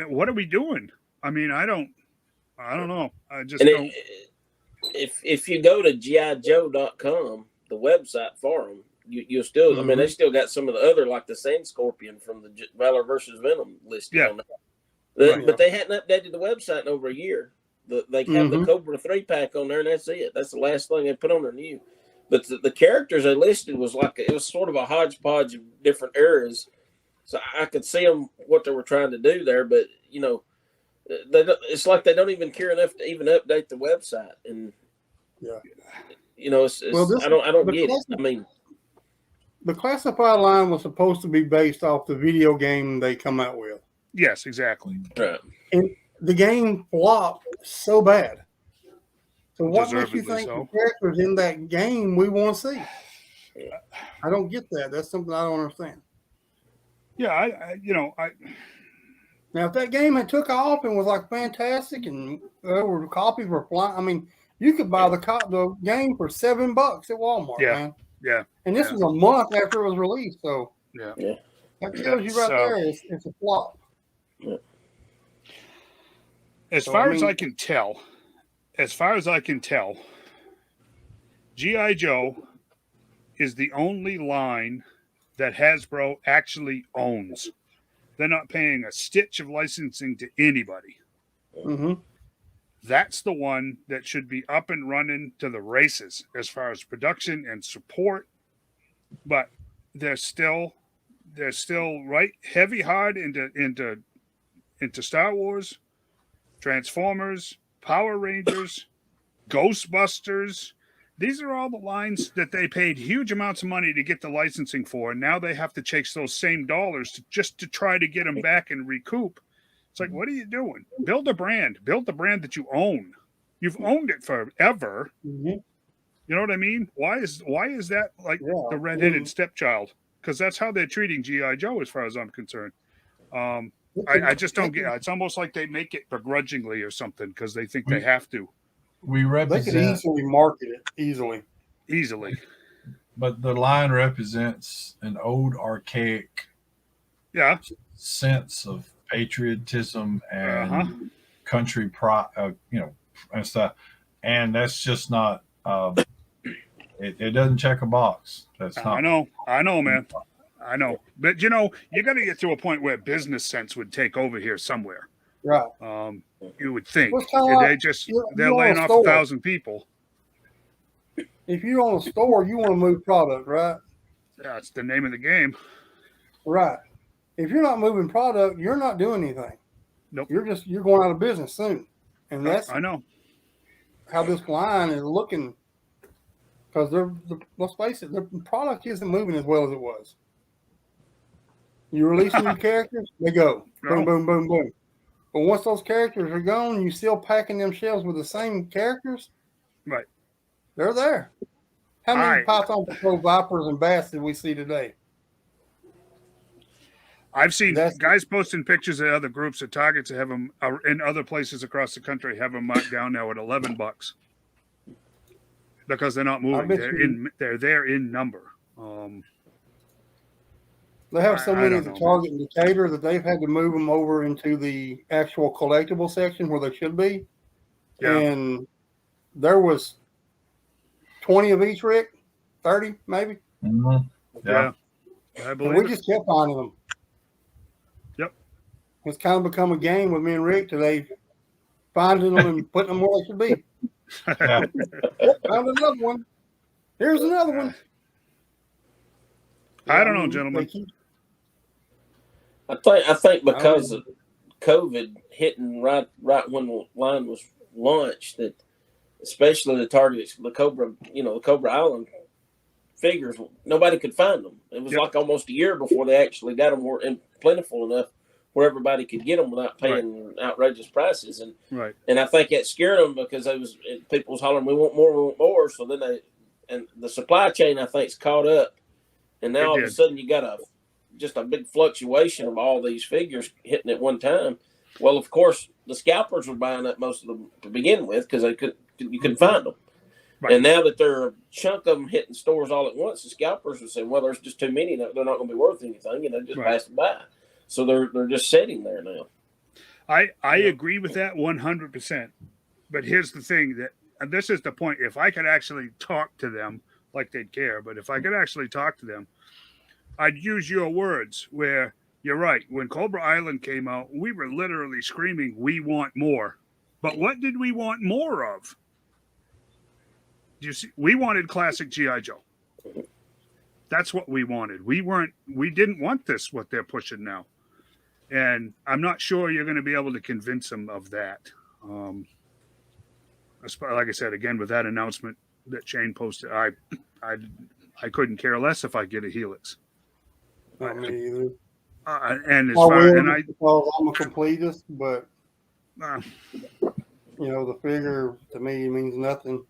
What are we doing? I mean, I don't know. I just don't. if you go to GIJoe.com, the website for them, you'll still. I mean, they still got some of the other, like the Sand Scorpion from the Valor versus Venom listed on there. But they hadn't updated the website in over a year. They have the Cobra 3-pack on there, and that's it. That's the last thing they put on there new. But the characters they listed was it was sort of a hodgepodge of different eras. So I could see them what they were trying to do there, but it's like they don't even care enough to even update the website. And I don't get it. I mean, the classified line was supposed to be based off the video game they come out with. Yes, exactly. Right. And the game flopped so bad. So what makes you think the characters in that game we want to see? I don't get that. That's something I don't understand. Yeah, Now, if that game had took off and was like fantastic, and copies were flying, I mean, you could buy the game for $7 at Walmart, man. Yeah. And this was a month after it was released, so yeah. That tells you right there it's a flop. Yeah. As far as I can tell, G.I. Joe is the only line that Hasbro actually owns. They're not paying a stitch of licensing to anybody. Mm-hmm. That's the one that should be up and running to the races as far as production and support. But they're still right heavy hard into Star Wars, Transformers, Power Rangers, Ghostbusters. These are all the lines that they paid huge amounts of money to get the licensing for, and now they have to chase those same dollars just to try to get them back and recoup. It's like, what are you doing? Build a brand. Build the brand that you own. You've owned it forever. Mm-hmm. You know what I mean? Why is that like the redheaded stepchild? Because that's how they're treating G.I. Joe, as far as I'm concerned. I just don't get it. It's almost like they make it begrudgingly or something because they think they have to. We They represent could easily market it Easily. but the line represents an old archaic sense of patriotism and country pride, and stuff. And that's just not. It doesn't check a box. That's not. I know, man. I know, but you got to get to a point where business sense would take over here somewhere. Right. You would think they're laying off 1,000 people. If you own a store, you want to move product, right? That's the name of the game. Right. If you're not moving product, you're not doing anything. Nope. You're going out of business soon, and that's I know how this line is looking. Because let's face it, the product isn't moving as well as it was. You release new characters, they go boom, boom, boom, boom. But once those characters are gone, you still packing them shelves with the same characters. Right. They're there. How many Python Patrol Vipers and Bats did we see today? I've seen guys posting pictures of other groups at Targets that have them in other places across the country have them marked down now at $11 because they're not moving. They're there in number. They have so many at the Target and Decatur that they've had to move them over into the actual collectible section where they should be. Yeah. And there was 20 of each, Rick, 30 maybe. Mm-hmm. Yeah. I believe we just kept finding them. Yep. It's kind of become a game with me and Rick today, finding them and putting them where they should be. Yeah. Found another one. Here's another one. I don't know, gentlemen. I think because of COVID hitting right when the line was launched, that especially the Target, the Cobra Island figures, nobody could find them. It was like almost a year before they actually got them plentiful enough where everybody could get them without paying outrageous prices. And I think that scared them because people was hollering, we want more. So then the supply chain, I think, is caught up. And now all of a sudden you got just a big fluctuation of all these figures hitting at one time. Well, of course, the scalpers were buying up most of them to begin with because you couldn't find them. Right. And now that there are a chunk of them hitting stores all at once, the scalpers are saying, well, there's just too many. They're not going to be worth anything. And they just pass them by. So they're just sitting there now. I agree with that 100%. But here's the thing that and this is the point, if I could actually talk to them, like they'd care, but if I could actually talk to them, I'd use your words where you're right. When Cobra Island came out, we were literally screaming, "We want more." But what did we want more of? You see, we wanted classic G.I. Joe. That's what we wanted. We didn't want this, what they're pushing now. And I'm not sure you're going to be able to convince them of that. Like I said, again, with that announcement that Shane posted, I couldn't care less if I get a Helix. Not me either. And as I far will and I, because I'm a completist, but uh, the figure to me means nothing.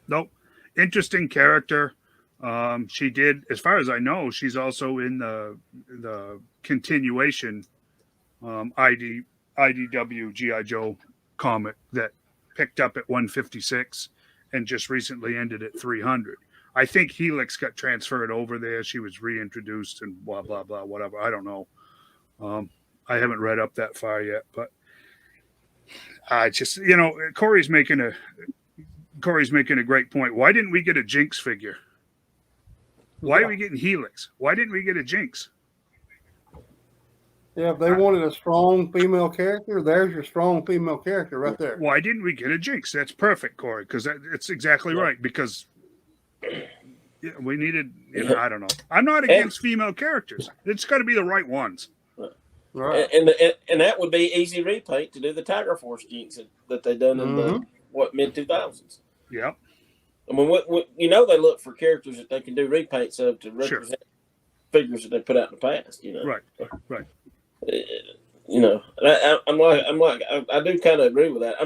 nope, interesting character. She did, as far as I know, she's also in the continuation IDW G.I. Joe comic that picked up at 156 and just recently ended at 300. I think Helix got transferred over there. She was reintroduced and blah, blah, blah, whatever. I don't know. I haven't read up that far yet, but I just, Corey's making a great point. Why didn't we get a Jinx figure? Why are we getting Helix? Why didn't we get a Jinx? Yeah, if they wanted a strong female character, there's your strong female character right there. Why didn't we get a Jinx? That's perfect, Corey, because it's exactly right. Because we needed, I don't know. I'm not against female characters. It's got to be the right ones. Right. And that would be easy repaint to do the Tiger Force Jinx that they done in the mid 2000s. Yeah. I mean, they look for characters that they can do repaints of to represent figures that they put out in the past. Right. I do kind of agree with that.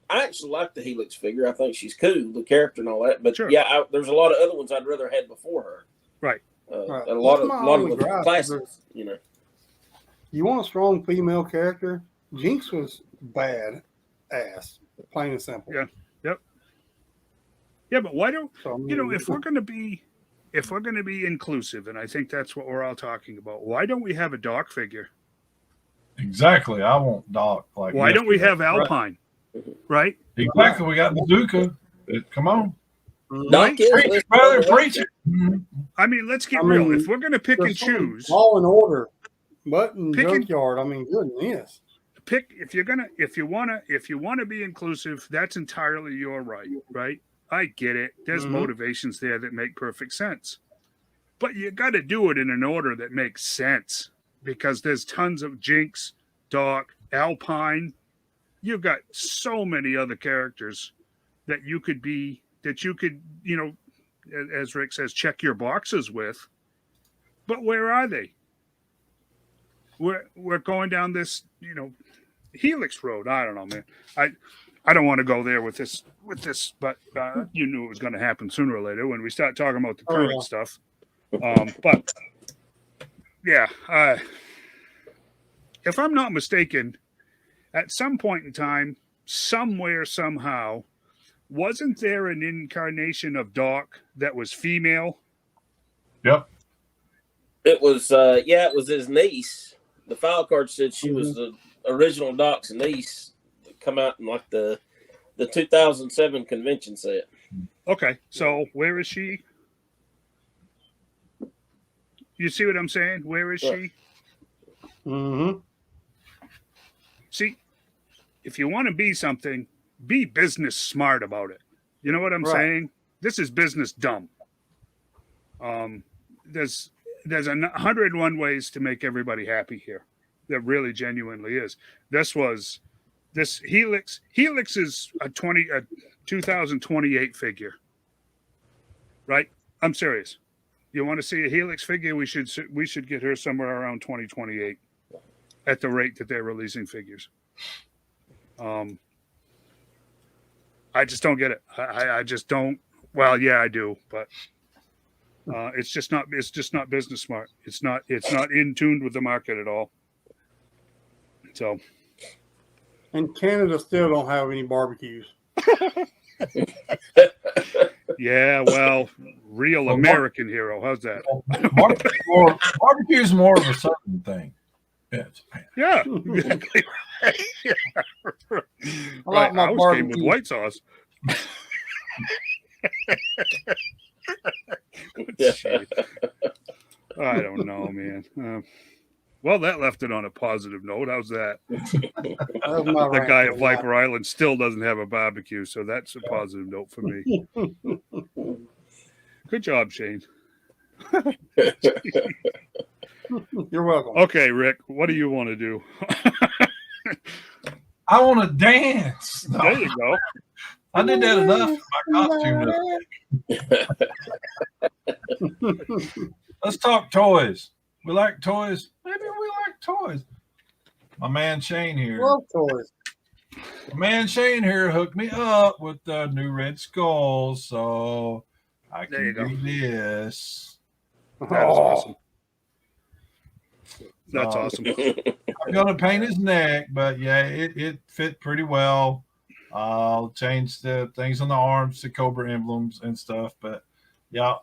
I actually like the Helix figure. I think she's cool, the character and all that. But there's a lot of other ones I'd rather had before her. Right. Right. A lot of the classics. You want a strong female character? Jinx was bad ass, plain and simple. Yeah. Yep. Yeah, but why don't if we're going to be inclusive, and I think that's what we're all talking about, why don't we have a Doc figure? Exactly. I want Doc. Why don't we have Alpine? Right? Exactly. We got Bazooka. Come on. Doc is brother, preach it. I mean, let's get real. If we're going to pick and choose, all in order. Button junkyard. I mean, goodness. If you want to be inclusive, that's entirely your right. Right? I get it. There's motivations there that make perfect sense. But you got to do it in an order that makes sense, because there's tons of Jinx, Doc, Alpine. You've got so many other characters that you could, as Rick says, check your boxes with. But where are they? We're going down this, Helix road. I don't know, man. I don't want to go there with this, but you knew it was going to happen sooner or later when we start talking about the current stuff. But yeah, if I'm not mistaken, at some point in time, somewhere, somehow, wasn't there an incarnation of Doc that was female? Yep. It was, it was his niece. The file card said she was the original Doc's niece that come out in like the 2007 convention set. Okay, so where is she? You see what I'm saying? Where is she? Mm-hmm. See, if you want to be something, be business smart about it. You know what I'm saying? This is business dumb. There's 101 ways to make everybody happy here. There really genuinely is. This Helix is a 2028 figure. Right? I'm serious. You want to see a Helix figure? We should get her somewhere around 2028 at the rate that they're releasing figures. I just don't get it. I just don't. Well, yeah, I do, but it's just not business smart. It's not in tune with the market at all. So, and Canada still don't have any barbecues. Yeah, well, real American hero. How's that? Barbecue is more of a southern thing. Yeah, it's a pan. Yeah. Right. my Ours came with barbecue. white sauce. Shit. I don't know, man. Well, that left it on a positive note. How's that? That was my The rant guy for at the night. Viper Island still doesn't have a barbecue, so that's a positive note for me. Good job, Shane. You're welcome. Okay, Rick, what do you want to do? I want to dance. No, There you go. I did that enough in my costume. Let's talk toys. We like toys. Maybe we like toys. My man Shane here. Love toys. My man Shane here hooked me up with the new Red Skull, so I There you can go. do this. That is awesome. That's So, awesome. I'm gonna paint his neck, but yeah, it fit pretty well. I'll change the things on the arms to Cobra emblems and stuff, but yeah.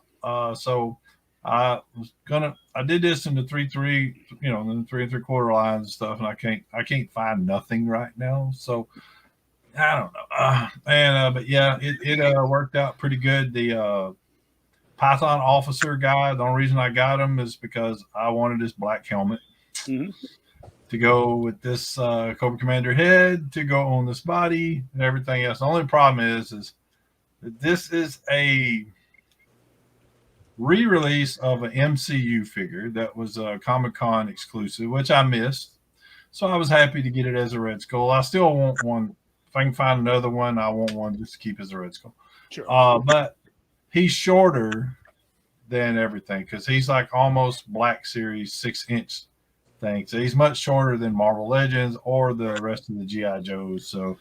So I did this in the 3-3, in the 3 3/4 lines and stuff, and I can't find nothing right now. So I don't know. But yeah, it worked out pretty good. The Python officer guy, the only reason I got him is because I wanted his black helmet to go with this Cobra Commander head, to go on this body and everything else. The only problem is that this is a re-release of an MCU figure that was a Comic-Con exclusive, which I missed. So I was happy to get it as a Red Skull. I still want one. If I can find another one, I want one just to keep as a Red Skull. Sure. But he's shorter than everything because he's like almost Black Series 6-inch thing. So he's much shorter than Marvel Legends or the rest of the G.I. Joes. So,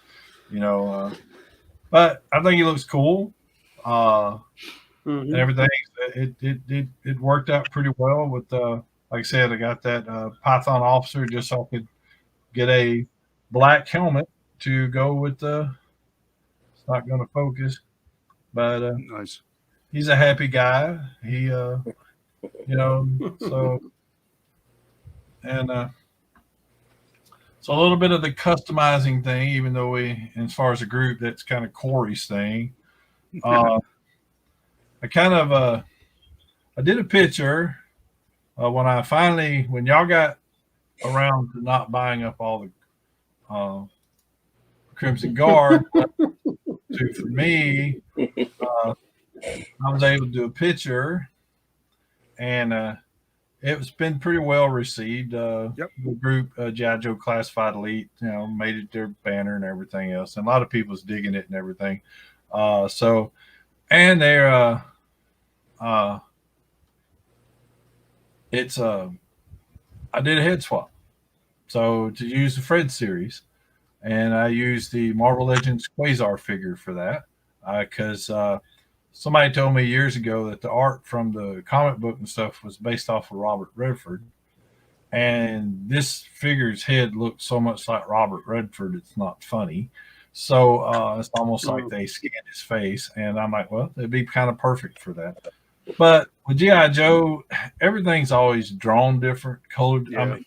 but I think he looks cool. And everything. It worked out pretty well with like I said, I got that Python officer just so I could get a black helmet to go with the. It's not going to focus, but Nice. he's a happy guy. He, so and so a little bit of the customizing thing, even though as far as a group, that's kind of Corey's thing. I kind of I did a picture when y'all got around to not buying up all the Crimson Guard. For me, I was able to do a picture, and it's been pretty well received. The group G.I. Joe Classified Elite, made it their banner and everything else, and a lot of people's digging it and everything. And they're I did a head swap. So to use the Fred series, and I used the Marvel Legends Quasar figure for that because somebody told me years ago that the art from the comic book and stuff was based off of Robert Redford, and this figure's head looks so much like Robert Redford, it's not funny. So it's almost like they scanned his face, and I'm like, well, it'd be kind of perfect for that. But with G.I. Joe, everything's always drawn different, colored. Yeah. I mean,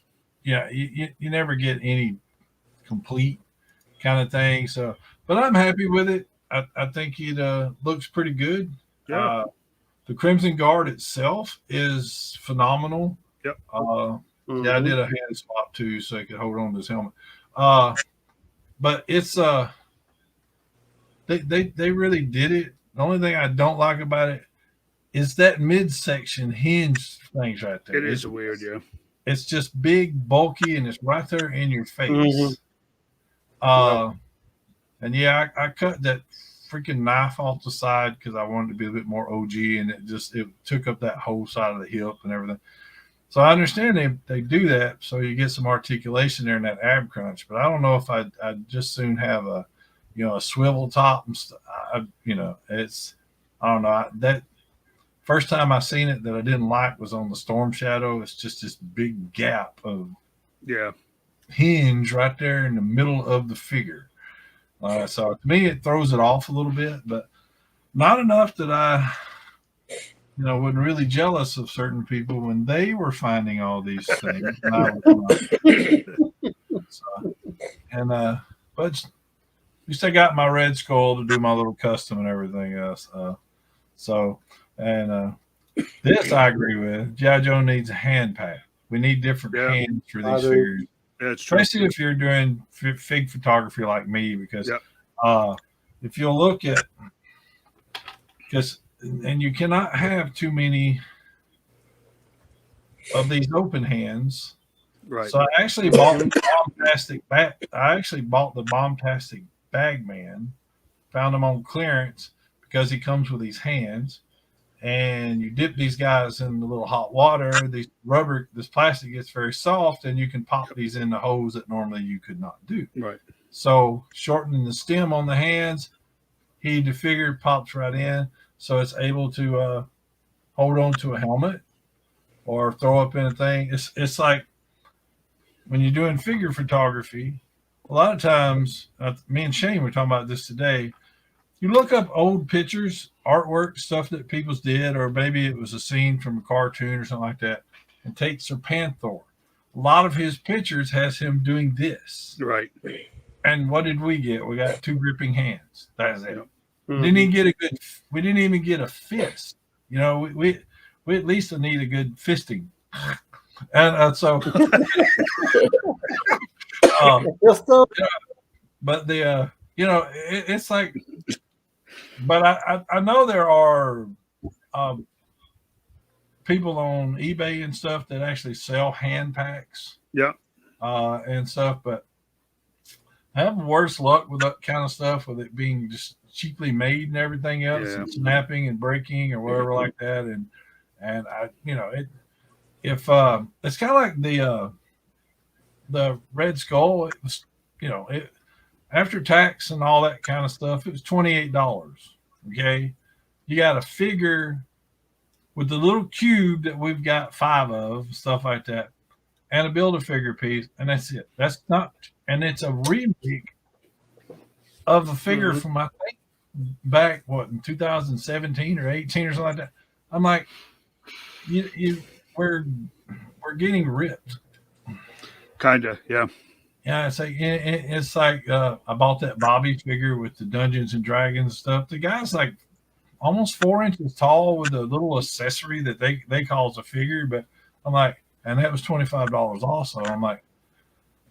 you never get any complete kind of thing. So, but I'm happy with it. I think it looks pretty good. Yeah. The Crimson Guard itself is phenomenal. Yep. Yeah, I did a hand swap too, so I could hold on to his helmet. But it's they really did it. The only thing I don't like about it is that midsection hinge things right there. It is weird, yeah. It's just big, bulky, and it's right there in your face. And yeah, I cut that freaking knife off the side because I wanted to be a bit more OG, and it took up that whole side of the hip and everything. So I understand they do that so you get some articulation there in that ab crunch, but I don't know if I'd just soon have a swivel top and stuff. It's I don't know. That first time I seen it that I didn't like was on the Storm Shadow. It's just this big gap of hinge right there in the middle of the figure. So to me, it throws it off a little bit, but not enough that was really jealous of certain people when they were finding all these things. And I was not. So, but at least I got my Red Skull to do my little custom and everything else. This I agree with. G.I. Joe needs a hand pad. We need different hands for I these do. figures. That's true. Especially if you're doing fig photography like me, because Yep. if you'll look at, and you cannot have too many of these open hands. Right. So I actually bought the Bombastic bag. I actually bought the Bombastic Bag Man, found him on clearance because he comes with these hands. And you dip these guys in the little hot water. This plastic gets very soft, and you can pop these in the holes that normally you could not do. Right. So shortening the stem on the hands, the figure pops right in, so it's able to hold on to a helmet or throw up in a thing. It's like when you're doing figure photography, a lot of times, me and Shane were talking about this today. You look up old pictures, artwork, stuff that people did, or maybe it was a scene from a cartoon or something like that, and take Sir Panther. A lot of his pictures has him doing this. Right. And what did we get? We got two gripping hands. That's it. Mhm. We didn't even get a fist. We at least need a good fisting. And so but it's like, but I know there are people on eBay and stuff that actually sell hand packs. Yeah. And stuff, but I have worse luck with that kind of stuff, with it being just cheaply made and everything else, and snapping and breaking or whatever like that. And I, if it's kind of like the Red Skull, it was, after tax and all that kind of stuff, it was $28. Okay. You got a figure with the little cube that we've got 5 of, stuff like that, and a Build-A-Figure piece, and that's it. That's not, and it's a remake of a figure from, I think, back, in 2017 or 18 or something like that. I'm like, we're getting ripped. Kinda, yeah. Yeah, it's like I bought that Bobby figure with the Dungeons and Dragons stuff. The guy's like almost 4 inches tall with a little accessory that they call a figure, but I'm like, and that was $25 also. I'm like,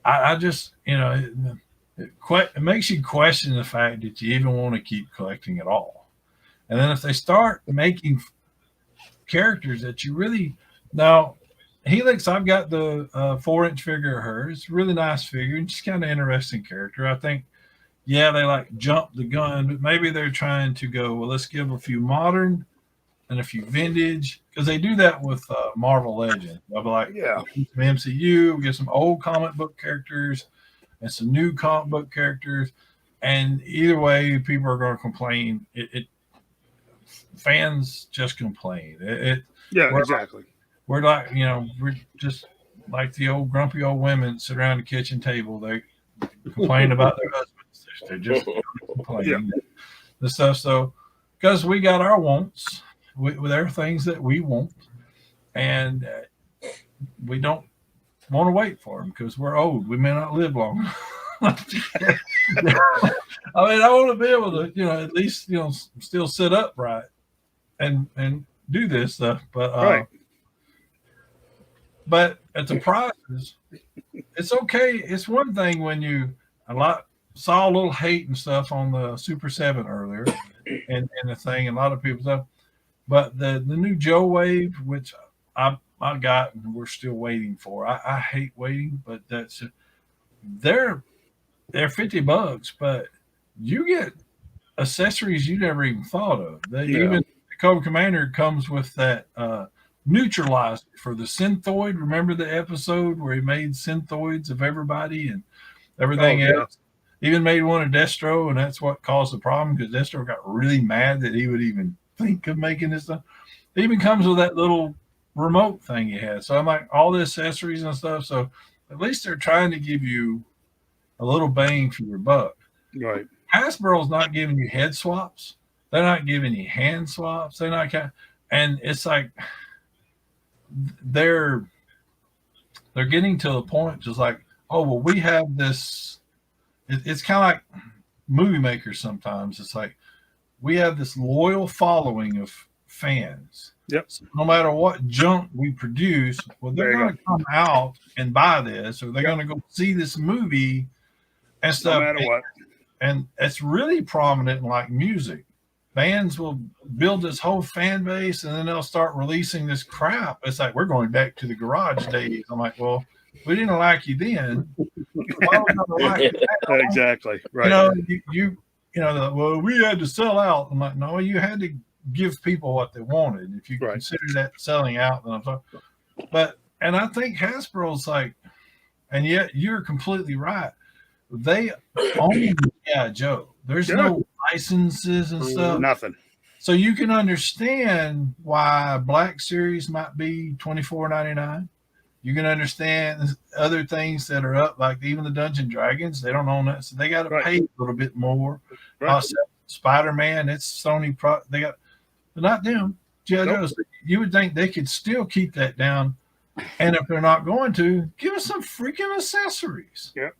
I just, it makes you question the fact that you even want to keep collecting at all. And then if they start making characters that you really, now Helix, I've got the 4-inch figure of her. It's a really nice figure and just kind of interesting character. I think, they like jump the gun, but maybe they're trying to go, well, let's give a few modern and a few vintage, because they do that with Marvel Legends. They'll be like, some MCU, we get some old comic book characters and some new comic book characters, and either way, people are going to complain. Fans just complain. Exactly. We're like, we're just like the old grumpy old women sit around the kitchen table. They complain about their husbands. They're just complaining the stuff. So, because we got our wants, there are things that we want, and we don't want to wait for them because we're old. We may not live long. I want to be able to, at least, still sit upright and do this stuff. But right. But at the prices, it's okay. It's one thing when saw a little hate and stuff on the Super 7 earlier, and the thing, and a lot of people stuff. But the new Joe Wave, which I got and we're still waiting for. I hate waiting, but they're $50, but you get accessories you never even thought of. Even the Cobra Commander comes with that neutralizer for the synthoid. Remember the episode where he made synthoids of everybody and everything else? Even made one of Destro, and that's what caused the problem, because Destro got really mad that he would even think of making this stuff. It even comes with that little remote thing he had. So I'm like, all the accessories and stuff. So at least they're trying to give you a little bang for your buck. Right. Hasbro's not giving you head swaps. They're not giving you hand swaps. They're not and it's like they're getting to the point just like, oh well, we have this. It's kind of like movie makers sometimes. It's like we have this loyal following of fans. Yep. So no matter what junk we produce, well, they're going to come out and buy this, or they're going to go see this movie and stuff. No matter what. And it's really prominent in like music. Bands will build this whole fan base, and then they'll start releasing this crap. It's like we're going back to the garage days. I'm like, well, we didn't like you then. Why would we like you now? Exactly. Right. You know, well, we had to sell out. I'm like, no, you had to give people what they wanted. If you consider that selling out, then I'm sorry. And I think Hasbro's like, and yet you're completely right. They own Joe. There's no licenses and stuff. Nothing. So you can understand why Black Series might be $24.99. You can understand other things that are up, like even the Dungeon Dragons. They don't own that, so they got to pay a little bit more. Right. Spider-Man, it's Sony. They got, but not them. G.I. Joe's. You would think they could still keep that down, and if they're not going to, give us some freaking accessories. Yeah.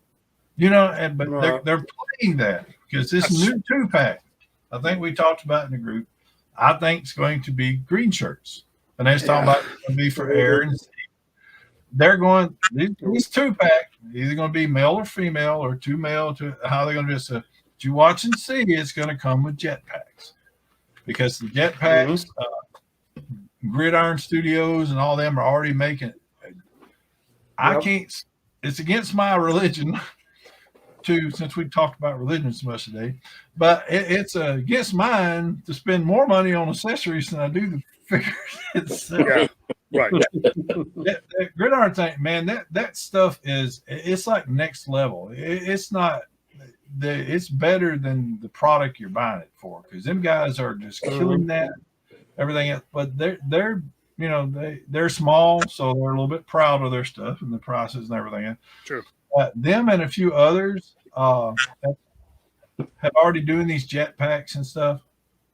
You know, but they're playing that because this new 2-pack, I think we talked about in the group, I think it's going to be green shirts, and they're talking about it's going to be for Air and Steve. They're going these 2-pack, either going to be male or female or 2 male to how they're going to do it. So you watch and see, it's going to come with jetpacks because the jetpacks, Gridiron Studios and all them are already making it. I can't. It's against my religion. Since we talked about religion so much today, but it's against mine to spend more money on accessories than I do the figures itself. Yeah, right. that Gridiron thing, man, that stuff it's like next level. It's not. It's better than the product you're buying it for because them guys are just killing that everything else. But they're you know they're small, so they're a little bit proud of their stuff and the prices and everything else. True. Them and a few others have already doing these jetpacks and stuff.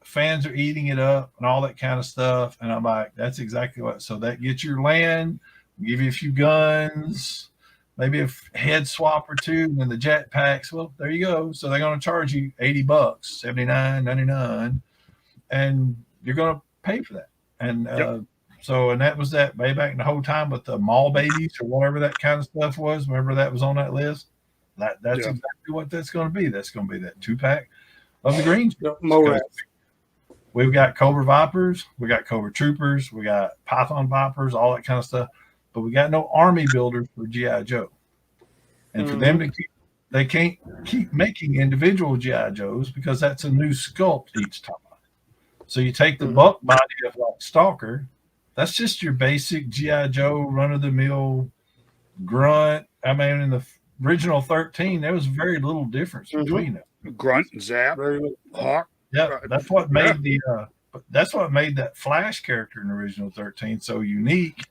Fans are eating it up and all that kind of stuff. And I'm like, that's exactly what. So that gets your land, give you a few guns, maybe a head swap or two, and then the jetpacks. Well, there you go. So they're going to charge you $80, $79.99, and you're going to pay for that. And so, and that was that way back in the whole time with the mall babies or whatever that kind of stuff was. Remember that was on that list? That's exactly what that's going to be. That's going to be that 2-pack of the greens. We've got Cobra Vipers, we got Cobra Troopers, we got Python Vipers, all that kind of stuff. But we got no army builders for G.I. Joe. And for them to they can't keep making individual G.I. Joes because that's a new sculpt each time. So you take the buck body of like Stalker. That's just your basic G.I. Joe run-of-the-mill grunt. I mean, in the original 13, there was very little difference between them. Grunt, Zap, Hawk. Yeah, that's what made that Flash character in the original 13 so unique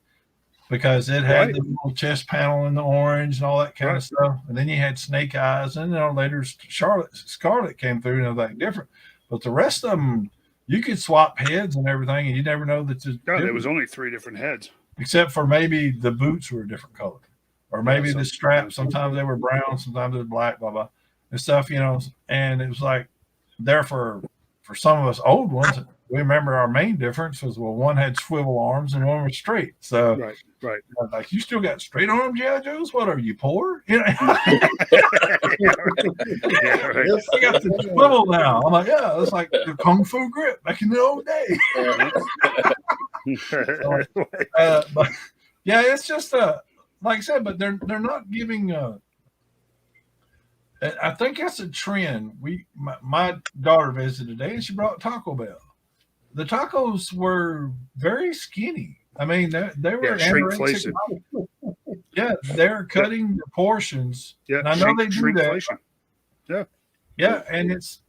because it had the little chest panel in the orange and all that kind of stuff. And then you had Snake Eyes, and then later Scarlet came through and it was like different. But the rest of them, you could swap heads and everything, and you never know that. There was only 3 different heads, except for maybe the boots were a different color, or maybe the straps. Sometimes they were brown, sometimes they were black, blah blah, and stuff. You know, and it was like there for some of us old ones. We remember our main difference was one had swivel arms and one was straight. So right. Like you still got straight arm G.I. Joes? What are you poor? You know, right. I got the swivel now. I'm like, yeah, it's like the kung fu grip back in the old days. But yeah, it's just like I said, but they're not giving. I think that's a trend. My daughter visited today and she brought Taco Bell. The tacos were very skinny. I mean, they were shrinkflation. Yeah, they're cutting the portions. Yeah, and I know they do that. Yeah, and it's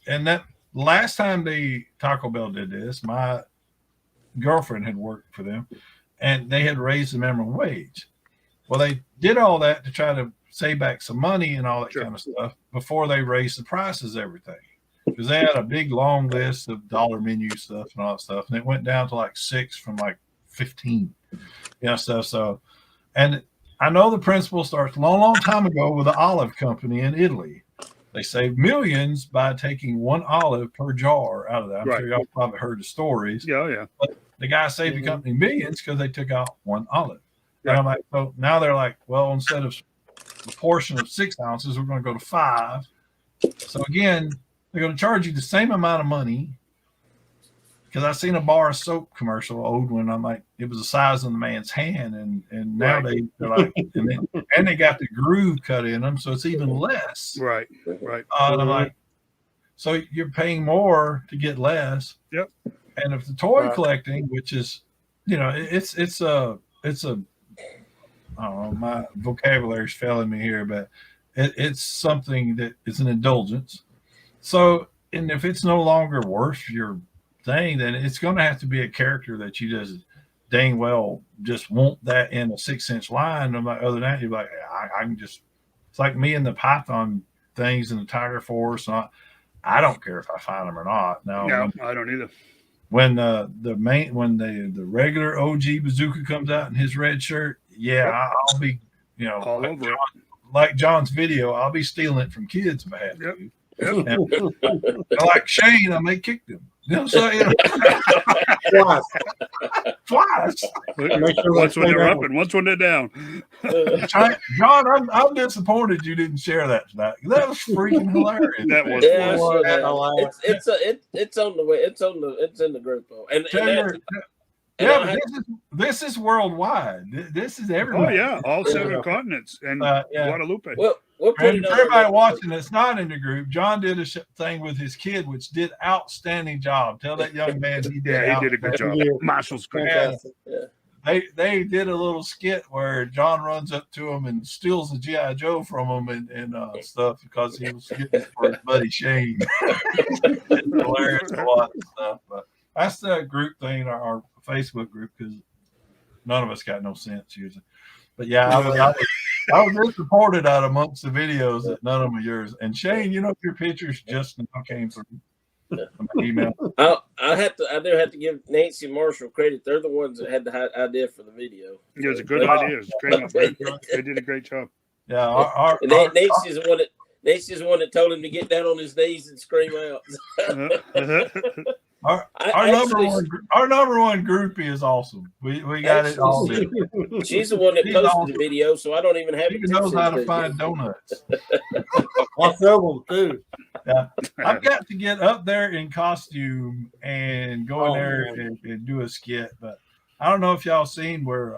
and that last time the Taco Bell did this, my girlfriend had worked for them, and they had raised the minimum wage. Well, they did all that to try to save back some money and all that kind of stuff before they raised the prices of everything. because they had a big long list of dollar menu stuff and all that stuff, and it went down to like 6 from like 15, stuff. So, and I know the principle starts a long time ago with the olive company in Italy. They saved millions by taking 1 olive per jar out of that. I'm sure y'all probably heard the stories. Yeah. But the guy saved the company millions because they took out 1 olive. And I'm like, so now they're like, well, instead of a portion of 6 ounces, we're going to go to 5. So again, they're going to charge you the same amount of money. Because I seen a bar of soap commercial, old one. I'm like, it was the size of the man's hand, and now they're like, and they got the groove cut in them, so it's even less. Right. And I'm like, so you're paying more to get less. Yep. And if the toy collecting, which is, it's a I don't know, my vocabulary's failing me here, but it's something that is an indulgence. So, and if it's no longer worth your thing, then it's going to have to be a character that you just dang well just want that in a 6-inch line. I'm like, other than that, you're like, I can just, it's like me and the Python things and the Tiger Force. I don't care if I find them or not. No, I don't either. When the regular OG bazooka comes out in his red shirt, I'll be, all over it. Like John's video, I'll be stealing it from kids if I have to. Yep. And like Shane, I may kick them. Twice. Once when they're up and once when they're down. John, I'm disappointed you didn't share that tonight. That was freaking hilarious. That was it's on the way. It's in the group though. This is worldwide. This is everywhere. Oh yeah, all 7 continents and Guadalupe. We'll put it on everybody watching that's not in the group. John did a thing with his kid, which did outstanding job. Tell that young man he did. Yeah, he did a good job. Marshall's good. They did a little skit where John runs up to him and steals the GI Joe from him and stuff because he was getting it for his buddy Shane. It's hilarious to watch stuff, but that's the group thing, our Facebook group, because none of us got no sense usually. But yeah, I was disappointed out amongst the videos that none of them are yours. And Shane, your pictures just now came from my email. I do have to give Nancy and Marshall credit. They're the ones that had the idea for the video. It was a good idea. It was great. They did a great job. Yeah, Nancy's the one that told him to get down on his knees and scream out. Our number one groupie is awesome. We got it all. She's the one that posted the video, so I don't even have it. She knows how to find donuts. I sell them too. Yeah, I've got to get up there in costume and go in there and do a skit. But I don't know if y'all seen where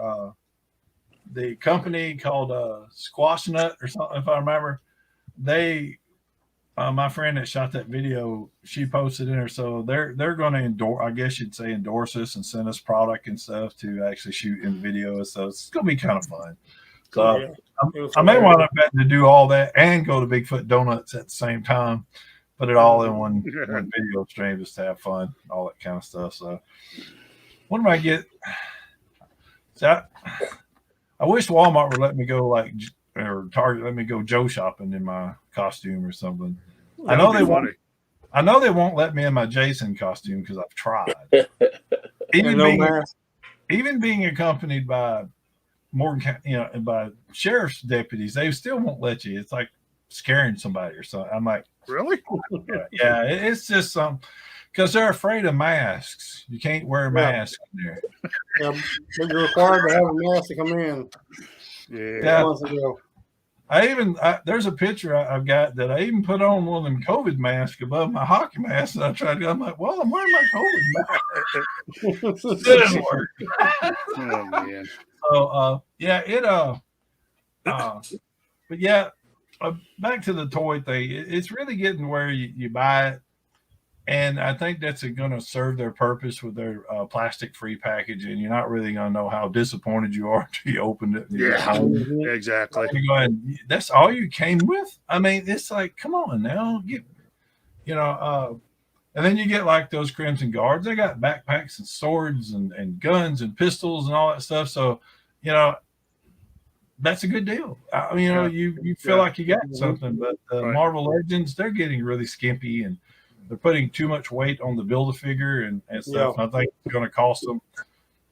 the company called Squash Nut or something, if I remember, they. My friend that shot that video, she posted in her, so they're going to endorse. I guess you'd say endorse us and send us product and stuff to actually shoot in video. So it's going to be kind of fun. So I may want to do all that and go to Bigfoot Donuts at the same time. Put it all in one video stream just to have fun, all that kind of stuff. So what do I get? So I wish Walmart would let me go or Target let me go Joe shopping in my costume or something. I know they won't let me in my Jason costume because I've tried. Even being accompanied by by sheriff's deputies, they still won't let you. It's like scaring somebody or something. I'm like, really? Yeah, it's just because they're afraid of masks. You can't wear a mask in there. Yeah, but you're required to have a mask to come in. Yeah. There's a picture I've got that I even put on one of them COVID masks above my hockey mask, and I tried to. I'm like, well, I'm wearing my COVID mask. It didn't work. Oh man. So but yeah, back to the toy thing. It's really getting where you buy it. And I think that's going to serve their purpose with their plastic-free packaging. You're not really going to know how disappointed you are until you open it. Exactly. That's all you came with? I mean, it's like, come on now. And then you get like those Crimson Guards. They got backpacks and swords and guns and pistols and all that stuff. So, that's a good deal. You feel like you got something. But Marvel Legends, they're getting really skimpy and they're putting too much weight on the Build-A-Figure and stuff. I think it's going to cost them.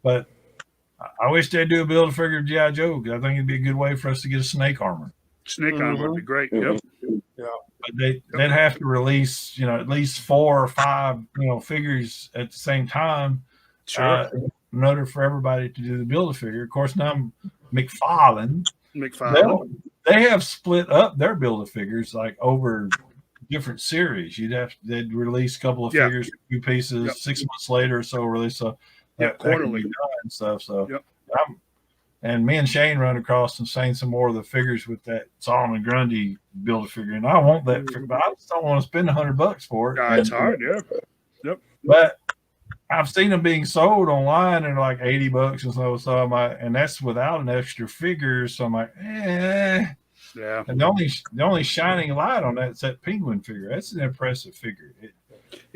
But I wish they'd do a Build-A-Figure of G.I. Joe, because I think it'd be a good way for us to get a snake armor. Snake armor would be great. Yep. But they'd have to release, at least 4 or 5, figures at the same time. Sure. In order for everybody to do the Build-A-Figure. Of course, now McFarlane. They have split up their Build-A-Figures like over different series. They'd release a couple of figures, a few pieces. 6 months later or so, release quarterly and stuff. So, and me and Shane run across and seen some more of the figures with that Solomon Grundy Build-A-Figure, and I want that figure, but I just don't want to spend $100 for it. It's hard, Yep. But I've seen them being sold online and like $80 and so. So I'm like, and that's without an extra figure. So I'm like, yeah. And the only shining light on that is that penguin figure. That's an impressive figure.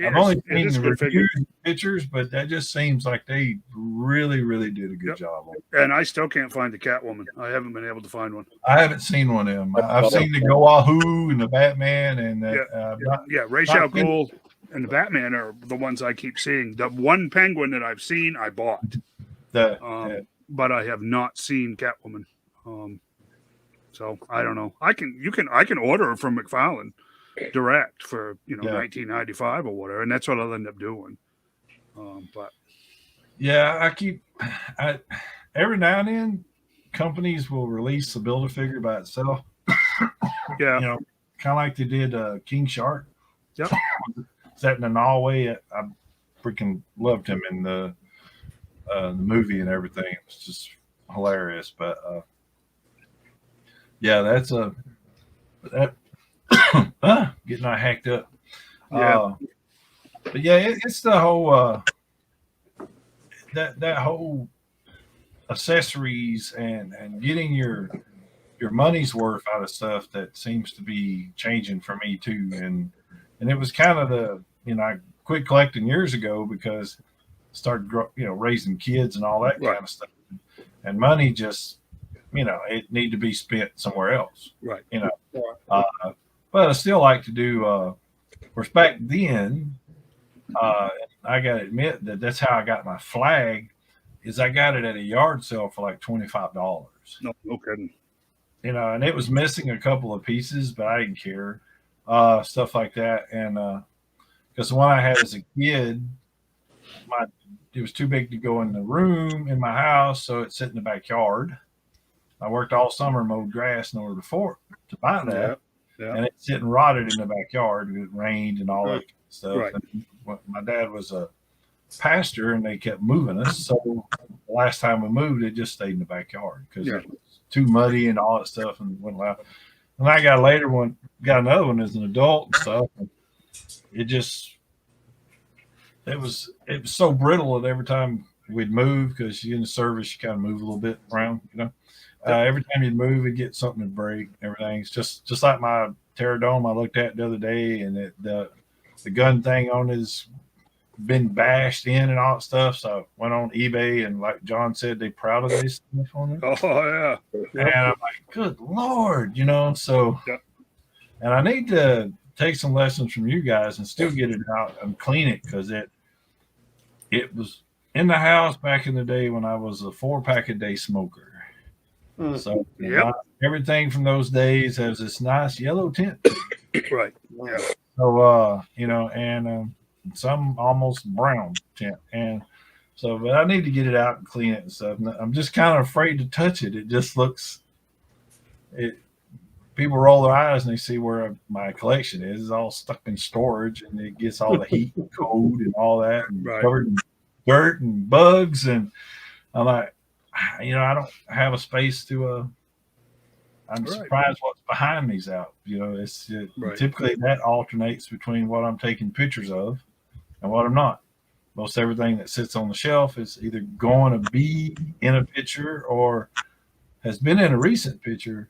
I've only seen the reviews and pictures, but that just seems like they really, really did a good job on it. And I still can't find the Catwoman. I haven't been able to find one. I haven't seen one of them. I've seen the Goahoo and the Batman and that. Ra's al Ghul and the Batman are the ones I keep seeing. The one penguin that I've seen, I bought. But I have not seen Catwoman. So I don't know. I can order her from McFarlane direct for $19.95 or whatever, and that's what I'll end up doing. But every now and then companies will release a Build-A-Figure by itself. Kind of like they did King Shark. Yep. Sat in Norway. I freaking loved him in the movie and everything. It was just hilarious. But that's getting all hacked up. But it's the whole that whole accessories and getting your money's worth out of stuff that seems to be changing for me too. And it was kind of I quit collecting years ago because I started raising kids and all that kind of stuff, and money just it need to be spent somewhere else. But I still like to do course back then I gotta admit that's how I got my flag, is I got it at a yard sale for like $25. No kidding. And it was missing a couple of pieces, but I didn't care. Stuff like that. And because the one I had as a kid, it was too big to go in the room in my house, so it sit in the backyard. I worked all summer, mowed grass in order to buy that. And it's sitting rotted in the backyard. It rained and all that kind of stuff. And my dad was a pastor, and they kept moving us. So the last time we moved, it just stayed in the backyard because it was too muddy and all that stuff, and wouldn't allow. And I got another one as an adult and stuff. And it was so brittle that every time we'd move, because in the service you kind of move a little bit around, every time you'd move, it'd get something to break. Everything. It's just like my Pterodome I looked at the other day, and the gun thing on his been bashed in and all that stuff. So I went on eBay, and like John said, they proud of this stuff on it. Oh yeah. And I'm like, good Lord, so and I need to take some lessons from you guys and still get it out and clean it, because it was in the house back in the day when I was a 4-pack a day smoker. So everything from those days has this nice yellow tint. Right. Yeah. So and some almost brown tint. And so, but I need to get it out and clean it and stuff. And I'm just kind of afraid to touch it. It just looks people roll their eyes and they see where my collection is. It's all stuck in storage, and it gets all the heat and cold and all that, and covered in dirt and bugs. And I'm like, I don't have a space to. I'm surprised what's behind these out. It's typically that alternates between what I'm taking pictures of and what I'm not. Most everything that sits on the shelf is either going to be in a picture or has been in a recent picture.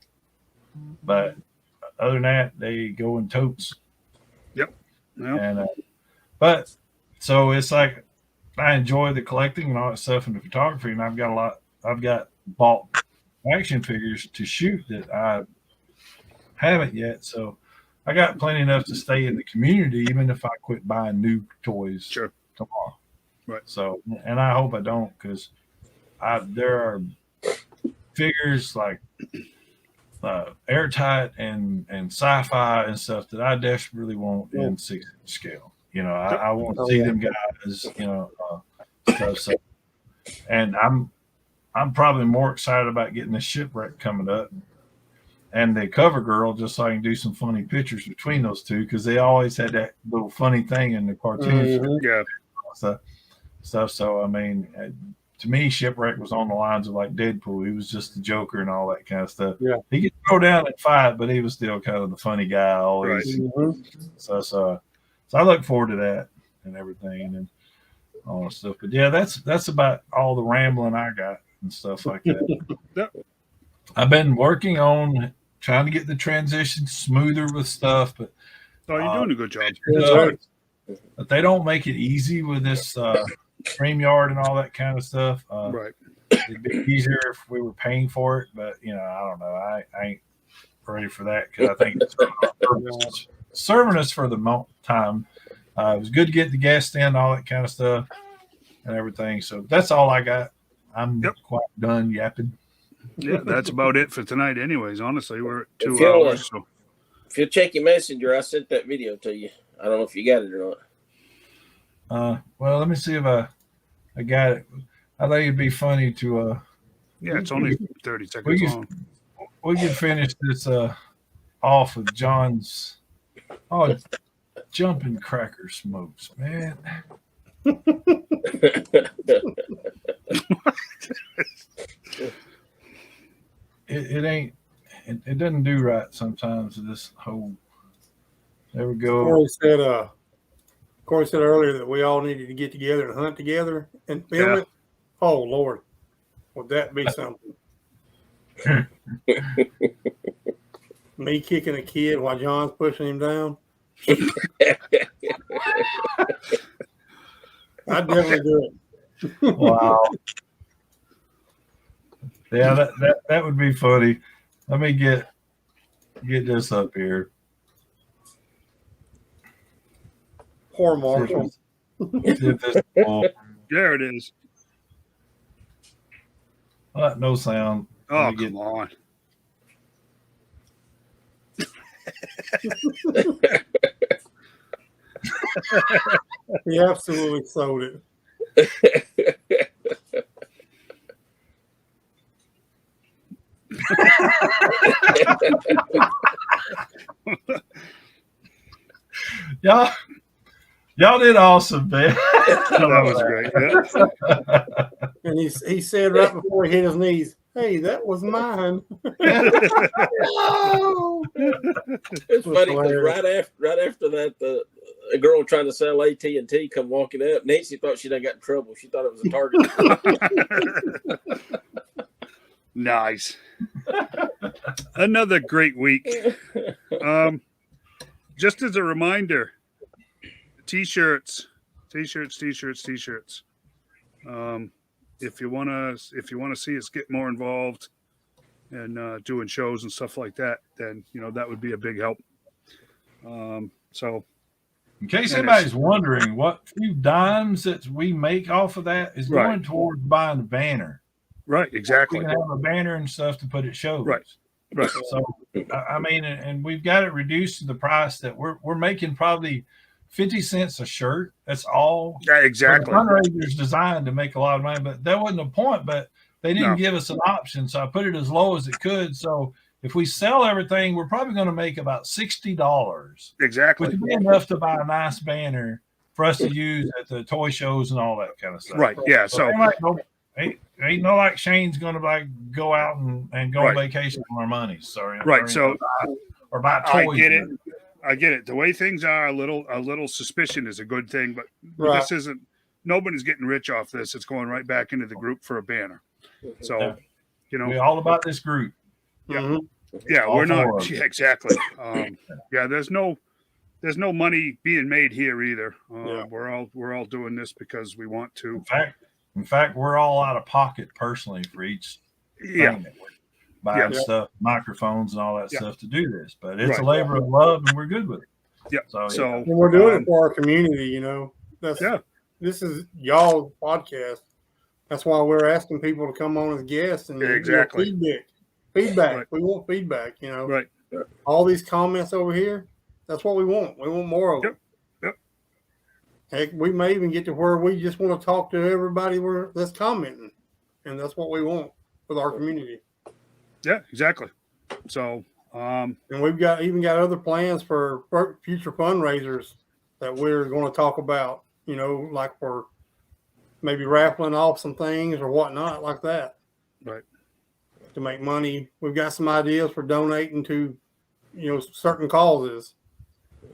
But other than that, they go in totes. Yep. And but so it's like I enjoy the collecting and all that stuff and the photography, and I've got bought action figures to shoot that I haven't yet. So I got plenty enough to stay in the community, even if I quit buying new toys tomorrow. Right. So, and I hope I don't, because there are figures like airtight and sci-fi and stuff that I desperately want in 6-inch scale. You know, I want to see them guys. You know, stuff. So, and I'm probably more excited about getting the shipwreck coming up and the cover girl, just so I can do some funny pictures between those two, because they always had that little funny thing in the cartoons. Stuff. So I mean, to me, shipwreck was on the lines of like Deadpool. He was just the Joker and all that kind of stuff. Yeah, he could throw down and fight, but he was still kind of the funny guy always. Right. So I look forward to that and everything and all that stuff. But yeah, that's about all the rambling I got and stuff like that. I've been working on trying to get the transition smoother with stuff, but you're doing a good job. But they don't make it easy with this StreamYard and all that kind of stuff. Right. It'd be easier if we were paying for it, but you know, I don't know. I ain't ready for that, because I think it's serving us for the time. It was good to get the guests in, all that kind of stuff and everything. So that's all I got. I'm quite done yapping. Yeah, that's about it for tonight anyways. Honestly, we're at 2 hours. So if you'll check your messenger, I sent that video to you. I don't know if you got it or not. Well, let me see if I got it. I think it'd be funny to yeah, it's only 30 seconds long. We can finish this off with John's jumping cracker smokes, man. It ain't. It doesn't do right sometimes. This whole. There we go. Corey said earlier that we all needed to get together and hunt together and film it. Oh Lord, would that be something? Me kicking a kid while John's pushing him down. I'd definitely do it. Wow. Yeah, that would be funny. Let me get this up here. Poor Marshall. There it is. No sound. Oh, come on. He absolutely sold it. Y'all did awesome, man. That was great. Yeah. And he said right before he hit his knees, "Hey, that was mine." It's funny because right after that, the girl trying to sell AT&T come walking up. Nancy thought she done got in trouble. She thought it was a Target. Nice. Another great week. Just as a reminder, t-shirts. If you want to see us get more involved and doing shows and stuff like that, then that would be a big help. So in case anybody's wondering, what few dimes that we make off of that is going towards buying the banner. Right, exactly. We can have a banner and stuff to put at shows. Right. So I mean, and we've got it reduced to the price that we're making probably 50 cents a shirt. That's all. Yeah, exactly. The fundraiser's designed to make a lot of money, but that wasn't the point. But they didn't give us an option, so I put it as low as it could. So if we sell everything, we're probably going to make about $60. Exactly. Which would be enough to buy a nice banner for us to use at the toy shows and all that kind of stuff. Right. Yeah. So ain't no like Shane's going to go out and go on vacation on our money. Sorry. Right. So or buy toys. I get it. The way things are, a little suspicion is a good thing, but this isn't. Nobody's getting rich off this. It's going right back into the group for a banner. So, we're all about this group. Yeah, Mm-hmm. Yeah, we're not. Yeah, exactly. Yeah, there's no money being made here either. We're all doing this because we want to. In fact, we're all out of pocket personally for each. Yeah. buying Yeah. stuff, microphones and all that Yeah. stuff to do this. But it's a Right. labor of love, and we're good with it. Yeah. So, So And we're doing it for our community, you know. Yeah. This is y'all's podcast. That's why we're asking people to come on as guests and Exactly. feedback. Right. We want feedback, you know. Right. All these comments over here, that's what we want. We want more of them. Yep. Heck, we may even get to where we just want to talk to everybody that's commenting, and that's what we want with our community. Yeah, exactly. So, and we've got other plans for future fundraisers that we're going to talk about. You know, like for maybe raffling off some things or whatnot like that. Right. To make money. We've got some ideas for donating to, you know, certain causes.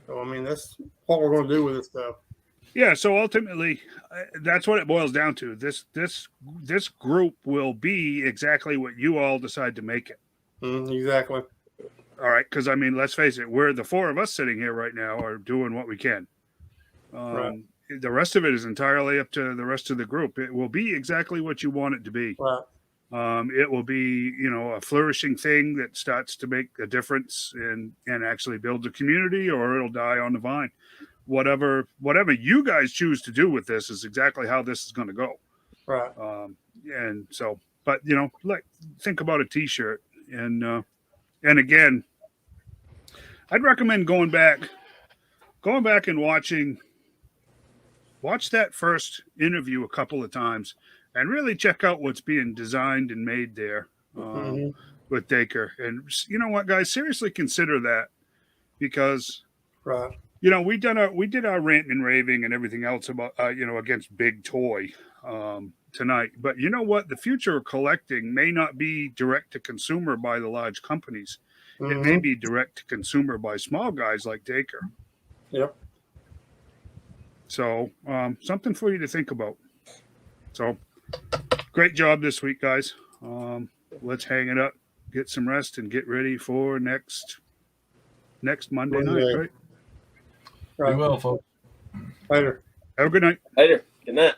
So, I mean, that's what we're going to do with this stuff. Yeah. So ultimately, that's what it boils down to. This group will be exactly what you all decide to make it. Exactly. All right. Because, I mean, let's face it, we're the four of us sitting here right now are doing what we can. Right. The rest of it is entirely up to the rest of the group. It will be exactly what you want it to be. Right. It will be, you know, a flourishing thing that starts to make a difference and actually builds a community, or it'll die on the vine. Whatever you guys choose to do with this is exactly how this is going to go. Right. And so, but you know, like think about a T-shirt, and again, I'd recommend going back and watch that first interview a couple of times and really check out what's being designed and made there with Dacre. And you know what, guys, seriously consider that, because right. You know, we did our ranting and raving and everything else about you know, against big toy tonight. But you know what? The future of collecting may not be direct to consumer by the large companies. It may be direct to consumer by small guys like Dacre. Yep. So something for you to think about. So great job this week, guys. Let's hang it up, get some rest, and get ready for next Monday night, right? Be well, folks. Later. Have a good night. Later. Good night.